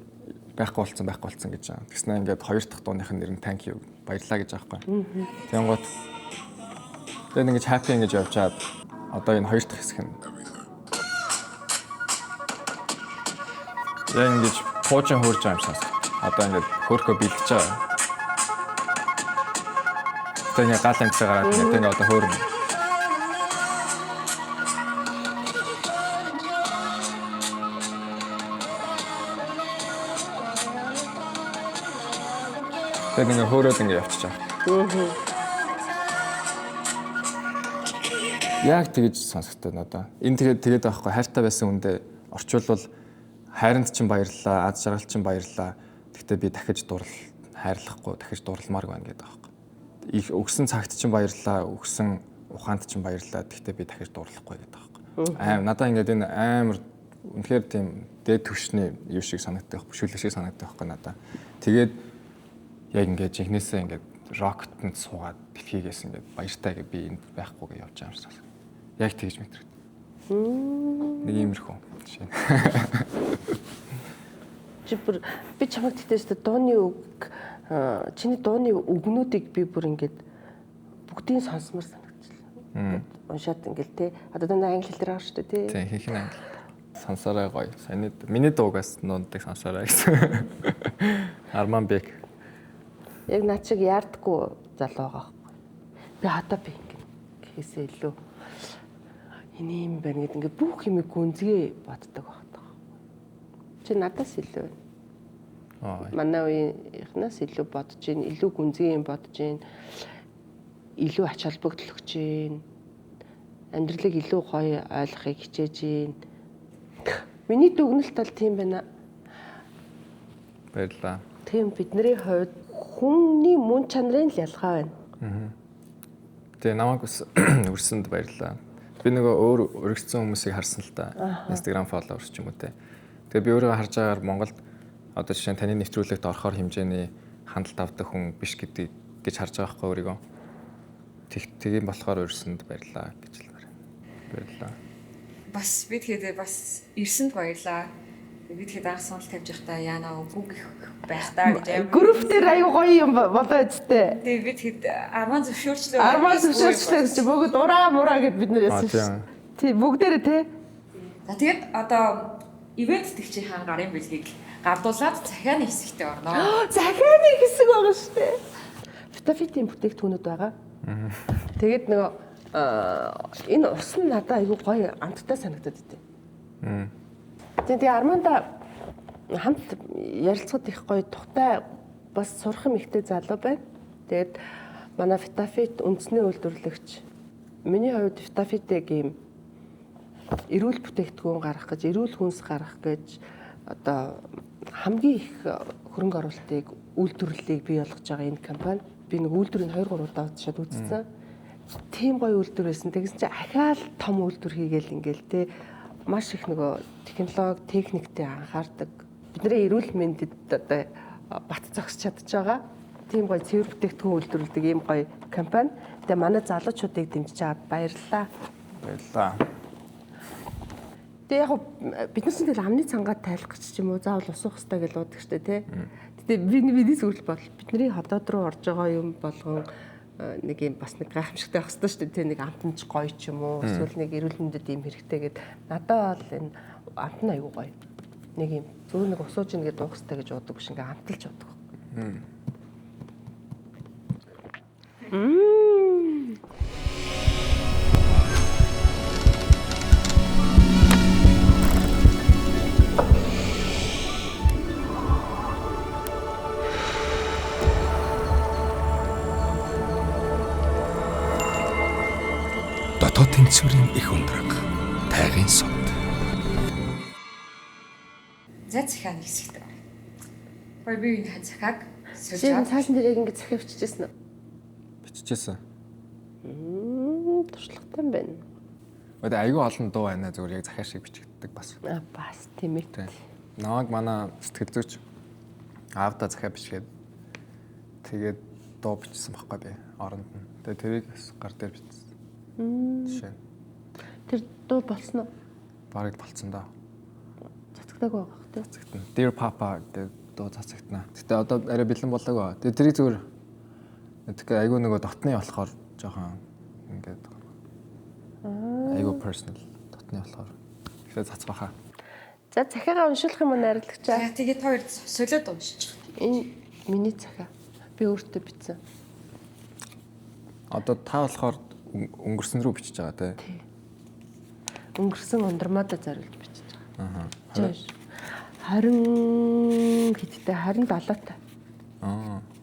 S4: байхгүй болсон гэж байгаа. Тэгснэ ингээд хоёр дахь дууных нь нэр нь Thank You баярлалаа гэж байгаа байхгүй. Тэнгуут тэгээд ингэж happy ингэж явжаад одоо энэ хоёр дахь хэсэг нь яг ингэж пуужин хөөрж байгаа юм шиг. Одоо ингэж хөөрхөө бэлдэж байгаа. Тэгээд гал амтсаа гараад тэгээд одоо хөөрнө. Тэгээд ингэ хөөрөөд ингэ явчихж байгаа. Яг тэгэж сонсогдоод надаа. Энэ тэгээд байхгүй хайртай байсан хүндээ орчуулвал хайранд чинь баярлалаа, аз жаргал чинь баярлалаа. Гэхдээ би дахиж хайрлахгүй, дахиж дурламаар байна гэдэг байхгүй. Их өгсөн цагт чинь баярлалаа, өгсөн ухаанд чинь баярлалаа. Гэхдээ би дахиж дурлахгүй гэдэг байхгүй. Надаа ингээд энэ амар үнэхээр тийм дээд түвшний юу шиг санагддаг, бүшүүлэг шиг санагддаг байхгүй надаа. Тэгээд яг ингээд жинхнээсээ ингээд рокетнд суугаад дэлхийгээс ингээд баяртай гэж би энд байхгүй гэж явж байгаа юм шиг. Яг тэгж мэдрэг. Нэг иймэрхүү жишээ.
S1: би чамд тэгтээс дууны үг чиний дууны үгнүүдийг би бүр ингээд бүгдийг сонсмор санагдчихлаа. Уншаад ингээд те одоо дандаа англи хэл дээр байгаа шүү дээ те.
S4: Тийм хийх нь англи. Сонсороо гоё. Саяны миний дуугаас нунддаг сонсороо гэсэн. Арман Бек.
S1: Яг над шиг яардаггүй залуу байгаа байхгүй. Би одоо би ингээд гэхээсээ илүү энэ юм байна гэдэг ингээд бүх юм гүнзгий боддог багтаа. Чи надаас илүү байна. Манай үеийнхнаас илүү бодож гин, илүү гүнзгий юм бодож гин, илүү ач холбогдол өгч гин, амьдралыг илүү гоё ойлгохыг хичээж гин. Миний дүгнэлт бол тийм байна.
S4: Баярлалаа.
S1: Тийм бидний хувьд хүний мөн чанарын л ялгаа байна.
S4: Тэгээ намайг өрсөнд баярлалаа. Би нөгөө өөр өргөцсөн хүмүүсийг харсан л да. Instagram followers ч юм уу те. Тэгээ би өөрөө харж байгаагаар Монголд одоо жишээ нь таны нэвтрүүлэгт орохоор хэмжээний хандлт авдаг хүн биш гэдэг гэж харж байгаа байхгүй өөрийгөө. Тийм болохоор өрсөнд баярлалаа гэж хэлмээр. Баярлалаа.
S2: Бас би тэгээд бас ирсэнд баярлаа. Би тэгээд анх сонол тавьж байхдаа яана үг байхдаа гэж аим.
S1: Групп дээр аюу гоё юм болоо үсттэй.
S2: Тэгээд би тэгээд арман зөвшөөрчлөө.
S1: Арман зөвшөөрчлөө гэж бүгд ураа мураа гэд бид нэр яасан шүү. Тий бүгдээрээ те.
S2: За тэгээд одоо ивент тэгчийн хаан гарын бэлгийг гардуулаад захианы хэсэгтээ орноо.
S1: Захианы хэсэг байгаа шүү дээ. Фитофитийн бүтээгдэхүүнүүд байгаа. Тэгээд нөгөө энэ ус нь надад аюу гоё амттай санагдаад идэв. Тэгээ Арманда хамт ярилцахад их гоё тухтай бас сурах эмэгтэй залуу байна. Тэгээд манай Фитофит үндэсний үйлдвэрлэгч. Миний хувьд Фитофитэг юм эрүүл бүтээгдэхүүн гаргах гэж, эрүүл хүнс гаргах гэж одоо хамгийн их хөрөнгө оруулалтыг үйлдвэрлэлийг бий болгож байгаа энэ компани. Би нэг үйлдвэрийг 2-3 удаа шууд үзсэн. Тийм гоё үйлдвэр байсан. Тэгсэн чинь ахаал том үйлдвэр хийгээл ингээл те маш их нөгөө технологи, техниктэй анхаардаг. Бидний эрүүл мэндэд одоо бат зогсож чадж байгаа. Тийм гоё цэвэр бүтээгдэхүүн үйлдвэрлэдэг ийм гоё компани. Тэгээ манай залуучуудыг дэмжиж аваад баярлалаа.
S4: Баярлалаа.
S1: Тэгээ яг биднээс нь амны цангаад тайлах гэж ч юм уу заавал усах хэрэгтэй гэж уудаг штэ тий. Гэтэ бидний зүйл бол бидний хотод руу орж байгаа юм болгон нэг юм бас нэг гайхамшигтай байх хэрэгтэй штэ тий. Нэг амтнч гоё ч юм уу эсвэл нэг эрүүл мэндэд юм хэрэгтэй гэд надад бол энэ амт нь аюу гоё. Нэг юм зөв нэг усууж ийн гэдэг уух хэрэгтэй гэж уудаг биш ингээ амталж уудаг.
S6: Дотоод тэнцвэрийн их ундраг, тайгын сод.
S2: За захиа нэг хэсэгт. Хоёр би энэ захиаг сольж
S1: Чи
S2: аваад
S1: цаасан дээр яг ингэ захиа биччихсэн үү?
S4: Биччихсэн.
S1: Туршлагатай юм байна.
S4: Өөдөө айгүй олон дуу байна зүгээр яг захиа шиг бичигддэг бас.
S1: Бас тийм ээ.
S4: Намайг манай сэтгэл зүйч аавда захиа бичгээд тэгээд дуу бичсэн байхгүй би оронд нь. Тэгээд тэрийг гар дээр бичсэн. Жишээ.
S1: Тэр дуу болсон уу?
S4: Бараг болцсон даа.
S1: Цацагдаг байгаа хэ.
S4: Цацагтана. Dear Papa гэдэг дуу цацагтана. Гэтэ одоо арай бэлэн болоогүй. Тэгээд тэрийг зүгээр тэгэхээр айгүй нөгөө дотны болохоор жоохон ингээд айгүй personal дотны болохоор ихээ цацгаахаа.
S1: За захиагаа уншуулах юм уу найрлагчаа?
S2: за тэгээд хоёр солиод уншиж.
S1: Энэ миний захиа. Би өөртөө бичсэн.
S4: Одоо та болохоор өнгөрсөн рүү бичиж байгаа тий.
S1: Өнгөрсөн ундрмаадаа зориулж бичиж байгаа.
S4: Аа.
S1: 20 хэдтэй 27-тай.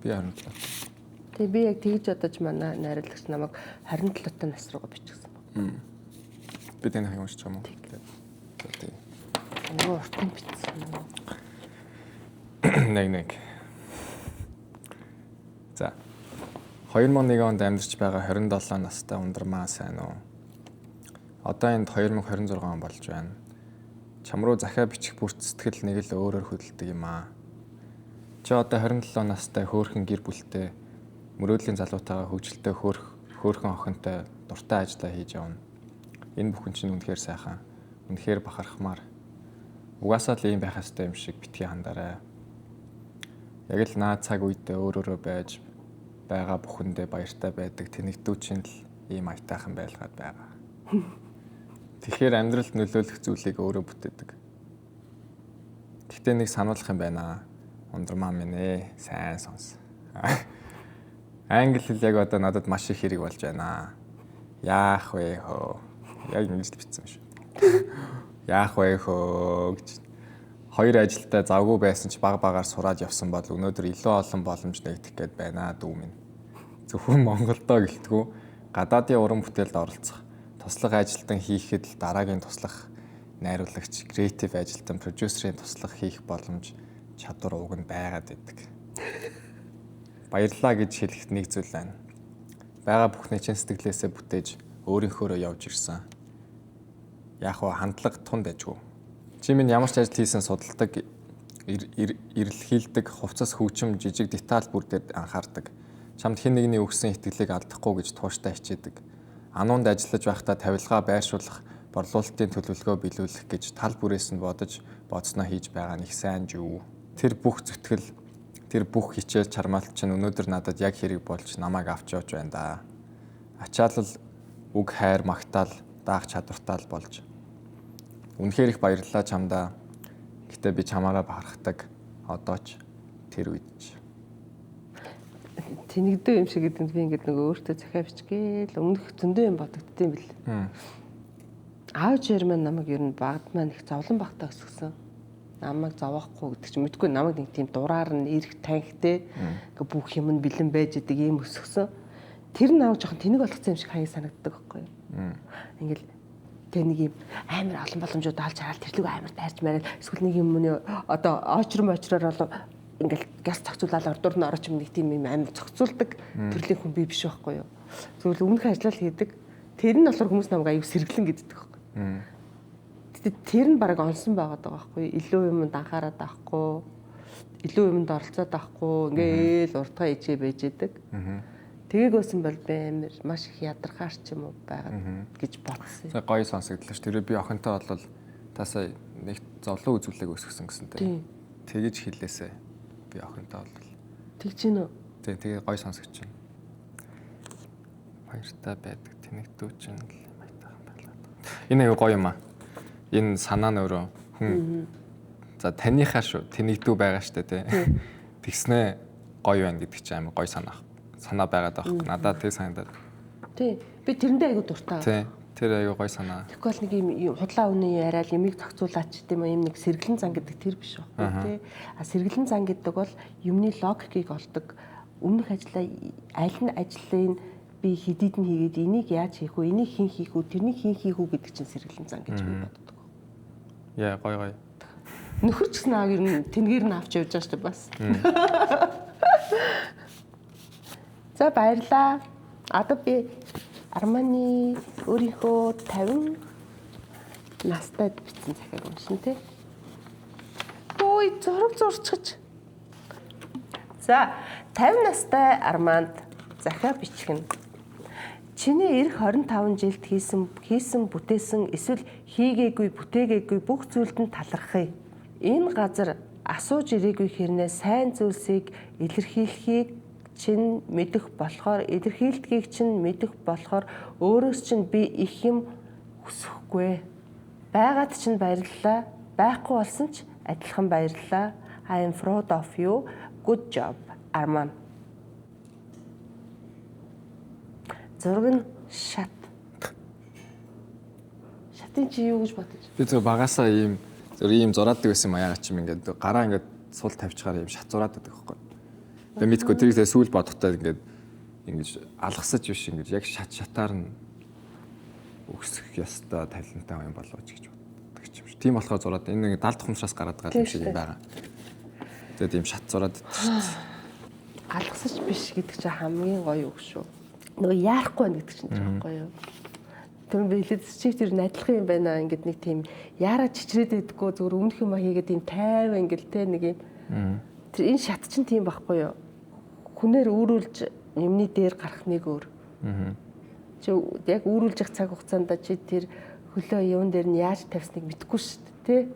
S4: Би 27.
S1: Тэгээ би яг тэгж бодож манай найрлагч намайг 27-тай нас руугаа бичсэн баг.
S4: Би тэнийх уншиж байгаа юм уу? Тий.
S1: Нөгөө уртан бичсэн.
S4: Нэг. За. 2001 онд амьдарч байгаа 27 настай ундрмаа сайн уу? Одоо энд 2026 он болж байна. Чам руу захиа бичих бүрт сэтгэл нэг л өөрөөр хөдөлдөг юм аа. Чи одоо 27 настай хөөрхөн гэр бүлтэй мөрөөдлийн залуутайгаа хөвгөлтэй хөөрхөн охинтой дуртай ажиллаа хийж явна. Энэ бүхэн чинь үнэхээр сайхан. Үнэхээр бахархмаар. Угаасаа л ийм байх ёстой юм шиг битгий хандаарай. Яг л наад цаг үедээ өөрөөрөө байж байгаа бүхэндээ баяртай байдаг тэнэгдүүчин л ийм аятайхан байлгаад байгаа. Тэгэхээр амьдралд нөлөөлөх зүйлийг өөрөө бүтээдэг. Гэхдээ нэг сануулах юм байна. Ундрмаа минь ээ, сайн сонс. Англи хэл яг одоо надад маш их хэрэг болж байна. Яах вэ хөө? Яг ингэж бичсэн шүү. Яах вэ хөө гэж. Хоёр ажилдаа завгүй байсан ч баг-багаар сураад явсан бол өнөөдөр илүү олон боломж нэгдэх гээд байна дүү минь. Зөвхөн Монголдоо гэлтгүү гадаадын уран бүтээлд оролцох, туслах ажилтан хийхэд л дараагийн туслах найруулагч, креатив ажилтан, продюсерийн туслах хийх боломж чадвар уг нь байгаад байдаг. Баярлалаа гэж хэлэхэд нэг зүйл байна. Бага бүхний чин сэтгэлээсээ бүтээж өөрийнхөөрөө явж ирсэн. Яг хоо хандлага тунд ажгүй. Чи минь ямар ч ажил хийсэн судалдаг, эрэлхийлдэг, хувцас хөгжим, жижиг деталь бүр дээр анхаардаг. Чамд хэн нэгний өгсөн итгэлийг алдахгүй гэж тууштай хичээдэг. Ануунд ажиллаж байхдаа тавилгаа байршуулах, борлуулалтын төлөвлөгөө биелүүлэх гэж тал бүрээс нь бодсноо хийж байгаа нь их сайн юу. Тэр бүх зүтгэл, тэр бүх хичээл чармаалт чинь өнөөдөр надад яг хэрэг болж намайг авч явж байна да. Ачаалал, үг хайр, магтаал, даах чадвартай болж. Үнэхээр их баярлалаа чамдаа. Гэтэ би чамаараа бахархдаг. Одоо ч тэр үед ч.
S1: Тэнэгдүү юм шиг гэдэг нь би ингээд нөгөө өөртөө захиа бичгээл өмнөх зөндөө юм бодогдсон бил. Аав жирмэн намайг ер нь багд маань их зовлон багтаа өсгсөн. Намайг зовоохгүй гэдэг чинь мэдгүй намайг нэг тийм дураар нь эрх танхтэй ингээ бүх юм нь бэлэн байж идэг юм өсгсөн. Тэр нь аав жоохон тэнэг болгоцсон юм шиг хаяа санагддаг байхгүй юу? Ингээл тэ нэг юм амар олон боломжууд олж хараад тэрлэг амар таарч мараад эсвэл нэг юм мөн одоо очроор болоо ингээл газ зохицуулаад ордуур нь орооч юм нэг тийм юм амар зохицуулдаг төрлийн хүн би биш байхгүй юу. Зөвхөн өмнөх ажиллал хийдэг. Тэр нь болохоор хүмүүс намайг аюу сэргэлэн гэддэг байхгүй. Тэгтээ тэр нь баг онсон байгаад байгаа байхгүй юу. Илүү юмд анхаарат авахгүй, илүү юмд оролцоод авахгүй ингээл уртгаа ижээ байж идэг. Тэгээгээсэн бол би амар маш их ядаргаарч юм уу байгаад гэж бодсон.
S4: За гоё сонсогдлоо ш. Тэр би охинтой бол таасаа нэг зовлон үзүүлэг өсгсөн гэсэн тэ. Тэгэж хэлээсэ би охинтой бол.
S1: Тэгж гин үү?
S4: Тэгээ гоё сонсогч байна. Баяртай байдаг тэнэгдүүч нь л майтайхан байлаа. Энэ аюу гоё юм аа. Энэ санаа нь өөрөө хүн за таныхаа шүү тэнэгдүү байгаа штэ тэ. Тэгснэ гоё байна гэдэг чинь амар гоё санаа байгаад байгаа хэрэг. Надад тэг санагдаад.
S1: Тий. Би тэрэндээ аягүй дуртай.
S4: Тий. Тэр аягүй гоё санаа.
S1: Тэгэхгүй бол нэг юм худлаа үнэ яриад ямиг зохицуулаач гэдэг юм нэг сэргэлэн зан гэдэг тэр биш байхгүй тий. А сэргэлэн зан гэдэг бол юмны логикийг олдог. Өмнөх ажлаа аль нь ажлын би хэдийд нь хийгээд энийг яаж хийх вэ? Энийг хэн хийх вэ? Тэрнийг хэн хийх үү гэдэг чинь сэргэлэн зан гэж би боддог.
S4: Яа гоё.
S1: Нөхөр ч гэсэн аа ер нь тэнгээр нь авч явж байгаа шүү дээ бас. За баярлаа. Одоо би Арманы өөрийнхөө 50 настай бичсэн захиаг уншин тий. Ой зураг зурчихж. За 50 настай Арманд захиа бичих нь. Чиний эх 25 жилд хийсэн бүтээсэн эсвэл хийгээгүй бүтээгээгүй бүх зүйлд нь талархъя. Энэ газар асууж ирээгүй хэрнээ сайн зүйлсийг илэрхийлэхийг чинь мэдэх болохоор илэрхийлдгийг чинь мэдэх болохоор өөрөөс чинь би их юм хүсэхгүй. Байгаад чинь баярлалаа. Байхгүй болсон ч адилхан баярлалаа. I am proud of you. Good job, Arman. Зураг нь шат. Шатын чи юу гэж бодож?
S4: Би зөв багасаа ийм зураадаг байсан юм аяагаад чим ингээд гараа ингээд сул тавьчихаар ийм шат зураадаг байхгүй. Би мэдгүй тэрийг сүүл бодохтой ингээд ингэж алгасаж биш ингэж яг шатаар нь өгсөх ёстой таленттай юм болов ч гэж боддог юм шиг. Тийм болохоор зураад энэ нэг далд хумшаас гараад байгаа юм шиг юм байгаа. Тэгээд ийм шат зураад шүү дээ.
S1: Алгасаж биш гэдэг чинь хамгийн гоё үг шүү. Нөгөө яарахгүй байна гэдэг чинь жоохгүй юу. Тэр билет чиг тэр адилхан юм байна. Ингээд нэг тийм яараа чичрээд байдаггүй зөвөр өмнөх юм хийгээд тийм тайван ингээл те нэг юм. Тэр энэ шат чинь тийм байхгүй юу. Хүнээр өөрүүлж юмны дээр гарах нэг өөр. Чи яг өөрүүлж явах цаг хугацаанд чи тэр хөлөө юун дээр нь яаж тавьсныг мэдэхгүй шүү дээ,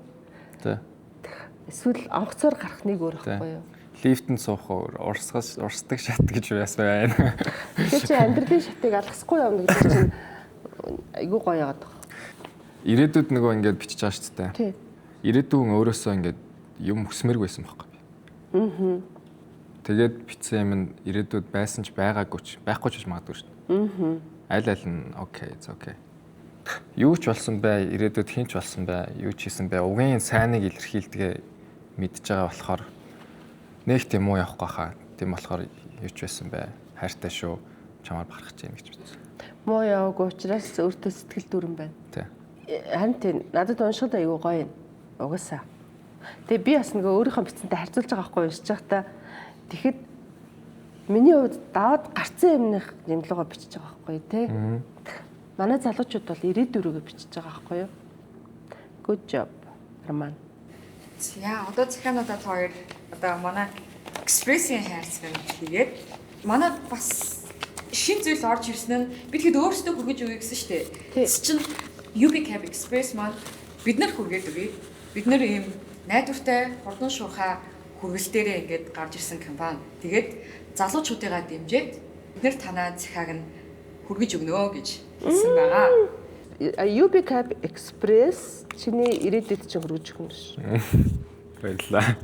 S1: тий? Эсвэл онгоцоор гарах нэг өөр байхгүй юу?
S4: Лифтэнд суух урсдаг шат гэж байсан байна.
S1: Тэгэхээр чи амьдралын шатыг алгасахгүй явна гэдэг чинь айгүй гоё яагаад байна.
S4: Ирээдүйд нөгөө ингээд бичиж байгаа шүү дээ.
S1: Тий.
S4: Ирээдүйн өөрөөсөө ингээд юм хүсмэрг байсан байхгүй би. Тэгээд бичсэн юм нь ирээдүйд байсан ч байгаагүй ч байхгүй ч магадгүй шүү дээ. Аль нь окей, it's okay. Юу ч болсон бай, ирээдүйд хин ч болсон бай, юу ч хийсэн бай, угийн сайныг илэрхийлдэгэ мэдж байгаа болохоор нэг тийм муу явахгүй хаа. Тийм болохоор юу ч байсан бай. Хайртай шүү. Чамаар бахарах гэж юм гэж бодсон.
S1: Муу яваагүй учраас өөртөө сэтгэл дүүрэн байна.
S4: Тий.
S1: Харин тийм надад уншихад аюу гоё юм. Угаасаа. Тэгээ би бас нөгөө өөрийнхөө бичсэнтэй харьцуулж байгаа байхгүй уншиж байхдаа тэгэхэд миний хувьд даваад гарцсан юмных нэмлэгөө бичиж байгаа байхгүй тий. Манай залуучууд бол ирээдүрөөгөө бичиж байгаа байхгүй юу? Good job, Арман.
S2: За одоо захиануудад хоёр одоо манай экспрессийн хайрцаг хийгээд манай бас шин зүйл орж ирсэн нь бид хэд өөрсдөө хүргэж өгье гэсэн шүү дээ. Тэс чинь UBCAP Express маань бид нар хүргээд өгье. Бид нар ийм найдвартай хурдан шуурхай хүргэлтээрээ ингээд гарч ирсэн компани. Тэгээд залуучуудыгаа дэмжиж бид нар танаа захиаг нь хүргэж өгнө гэж хэлсэн байгаа.
S1: UBCAP Express чиний ирээдүйд чинь хүргэж өгнө ш.
S4: Баярлалаа.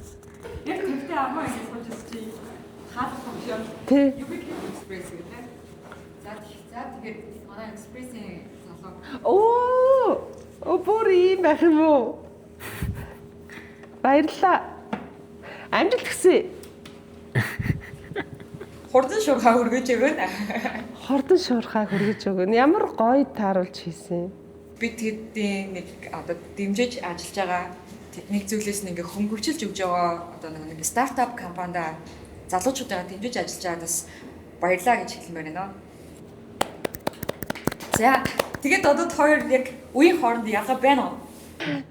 S2: Яг тэгтээ амаа ингэж болж чи хаалт функшн.
S1: Тэ.
S2: UBCAP Express гэдэг. За тэгээд манай экспрессийн залуу.
S1: Оо бүр ийм байх юм уу? Баярлалаа. Амжилт хүсье.
S2: Хурдан шуурхай хүргэж өгнө.
S1: Хордон шуурхай хүргэж өгнө. Ямар гоё тааруулж хийсэн.
S2: бид тэдний нэг одоо дэмжиж ажиллаж байгаа нэг зүйлээс нь ингээ хөнгөвчилж өгж байгаа одоо нэг стартап компанида залуучуудаа дэмжиж ажиллаж байгаадас баярлаа гэж хэлмээр байна. За тэгээд одоо хоёр яг үеийн хооронд ялгаа байна уу?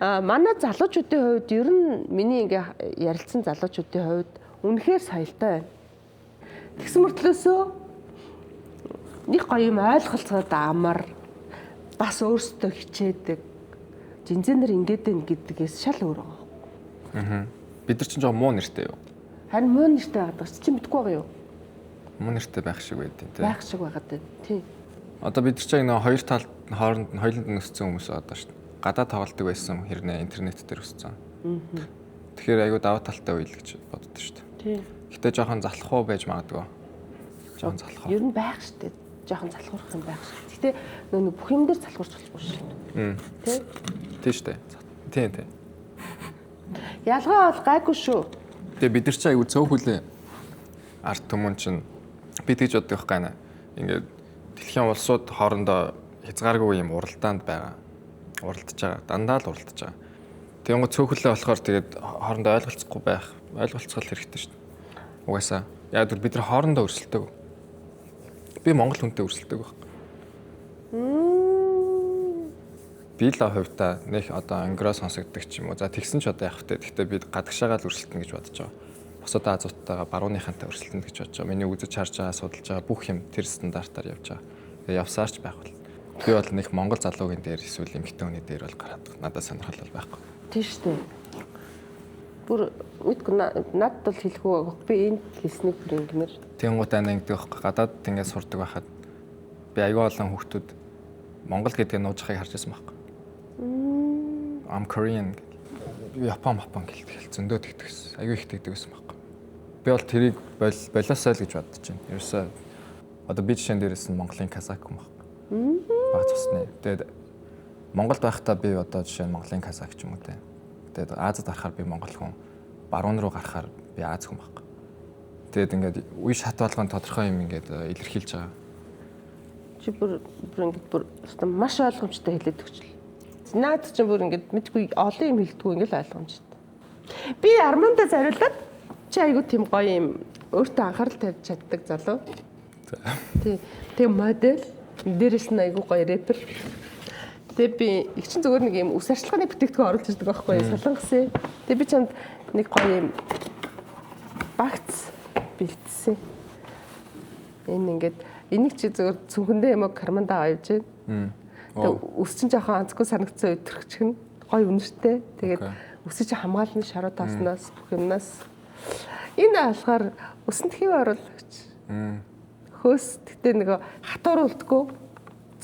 S1: Манай залуучуудын хувьд ер нь миний ингээ ярилцсан залуучуудын хувьд үнэхээр соёлтой байна. Тэгсэн мөртлөөсөө нэг гоё юм ойлголцоод амар бас өөрсдөө хичээдэг жинзэнэр ингээд байна гэдгээс шал өөр байгаа.
S4: Бид нар ч жоо муу нэртэй юу?
S1: Харин муу нэртэй байдаг чи мэдгүй байгаа юу?
S4: Муу нэртэй байх шиг байдیں۔
S1: Байх шиг байгаад байна. Тий.
S4: Одоо бид нар ч яг нэг хоёр талд хооронд нь хоёуланд нь өссөн хүмүүс одоо шүү дээ. Гадаа тоглолтог байсан хэрнээ интернет дээр өссөн. Тэгэхээр айгүй даваа талтай үйл гэж боддоо шүү дээ.
S1: Тий.
S4: Гэтэ жоохон залхуу байж магадгүй. Жоохон залхуу.
S1: Ер нь байх шүү дээ. Жоохон залхуурах юм байх шүү. Гэтэ нөгөө бүх юм дээр залхуурч болохгүй шүү дээ. Тий.
S4: Тий шүү дээ. Тий.
S1: Ялгаа бол гайгүй шүү.
S4: Тэгээ бид нар ч айгүй цөөхөлөө арт түмэн чинь бид гэж боддог байхгүй наа. Ингээд дэлхийн улсууд хоорондоо хязгааргүй юм уралдаанд байгаа. Уралдаж байгаа. Дандаа л уралдаж байгаа. Тэнгуү цөөхөлөө болохоор тэгээд хоорондоо ойлголцохгүй байх. Ойлголцол хэрэгтэй шүү дээ. Угаасаа яг л бид нар хоорондоо өрсөлдөг. Би Монгол хүнтэй өрсөлдөг байхгүй. Би л хувьдаа нэг одоо ангиро сонсогддог ч юм уу. За тэгсэн ч одоо явах вэ. Гэхдээ би гадагшаагаа л өрсөлдөн гэж бодож байгаа. Босод Азиуттайгаа барууныхантай өрсөлдөн гэж бодож байгаа. Миний үзэж харж байгаа, судалж байгаа бүх юм тэр стандартаар явж байгаа. Тэгээ явсаарч байх бол. Би бол нэг Монгол залуугийн дээр эсвэл эмэгтэй хүний дээр бол гараад надад сонирхол бол байхгүй.
S1: Тийм шүү дээ. Бүр мэдгүй надад бол хэлэхгүй байгаа. Би энд хэлснийг бүр ингэмэр.
S4: Тэнгуут анаа ингэдэг байхгүй. Гадаад ингээд сурдаг байхад би аюул олон хүүхдүүд Монгол гэдгийг нуужихыг харж байсан байхгүй. I'm Korean. Япон гэлдэг зөндөө тэгдэгсэн. Аюу их тэгдэг байсан байхгүй. Би бол тэрийг болоосай л гэж бодож байна. Ерөөсөө одоо би жишээн дээрээс нь Монголын казак юм байхгүй. Баг цусны. Тэгээд Монголд байхдаа би одоо жишээ нь Монголын казак ч юм уу те. Тэгээд Азад гарахаар би монгол хүн, баруун руу гарахаар би Аз хүн байхгүй. Тэгээд ингээд үе шат болгон тодорхой юм ингээд илэрхийлж байгаа.
S1: Чи бүр ингэж бүр маш ойлгомжтой хэлээд өгчлээ. Наад чинь бүр ингэж мэдгүй олон юм хэлдэггүй ингээл ойлгомжтой. Би Армандаа зориулаад чи айгу тийм гоё юм өөртөө анхаарал тавьж чаддаг залуу. Тий. Тэг модель дээрэс нь айгу гоё рэпер. Тэгээ би их чин зүгээр нэг юм ус арчилгааны бүтээгдэхүүн оруулж ирдэг байхгүй юу? Солонгосын. Тэгээ би чамд нэг гоё юм багц бэлдсэн. Энэ ингээд энийг чи зүгээр цүнхэндээ юм уу кармандаа авч байна. Тэгээ ус чинь жоохон анцгүй санагдсан өдрөгчгөн гоё үнэртэй. Тэгээд өсөж хамгаална шаруу тааснаас бүх юмнаас. Энэ болохоор өсөнд хэв оруулагч. Хөөс тэгтээ нэг хатууруулдаггүй.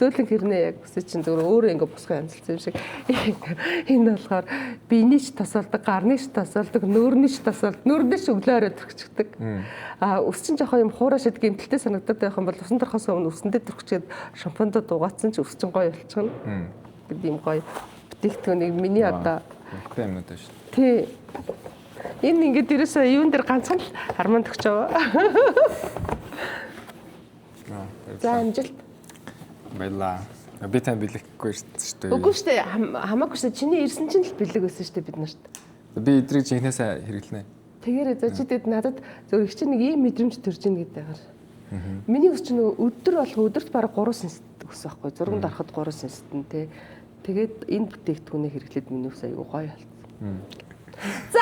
S1: Зөөлөн хэрнээ яг өсөж чинь зүгээр өөрөө ингээ босгоо янзлсан юм шиг. Энэ болохоор биений ч тосолдог, гарны ч тосолдог, нүүрний ч тосолдог, нүүрний ч өглөөрөө төрчихдөг. Ус чинь жоохон юм хуурашид гэмтэлтэй санагдаад байх юм бол усан төрхөөс өмнө үсэндээ төрчихээд шампундад угаацсан ч ус чинь гоё болчихно. Гэт юм гоё бүтээгдэхүүнийг миний одоо
S4: ихтэй юмнууд шүү дээ.
S1: Тий. Энэ ингээд ерөөсөө юун дээр ганцхан л харманд өгч байгаа. За амжилт.
S4: Баялаа. Би тань бэлэхгүй шүү дээ.
S1: Үгүй шүү дээ. Хамаагүй шүү дээ. Чиний ирсэн чинь л бэлэг байсан шүү дээ бид нарт.
S4: Би эдрийг жинхнээсээ хэрэглэнэ.
S1: Тэгээрээ за чи тэгэд надад зөв их чинь нэг ийм мэдрэмж төрж ийн гэдээгээр. Миний ус чинь өдөр болох өдөрт бараг 3 сенс ус байхгүй. Зурганд ороход 3 сенстэн тий. Тэгээд энэ бүтээгдэхүүнээ хэрэглээд миний ус аягүй гоё болсон. За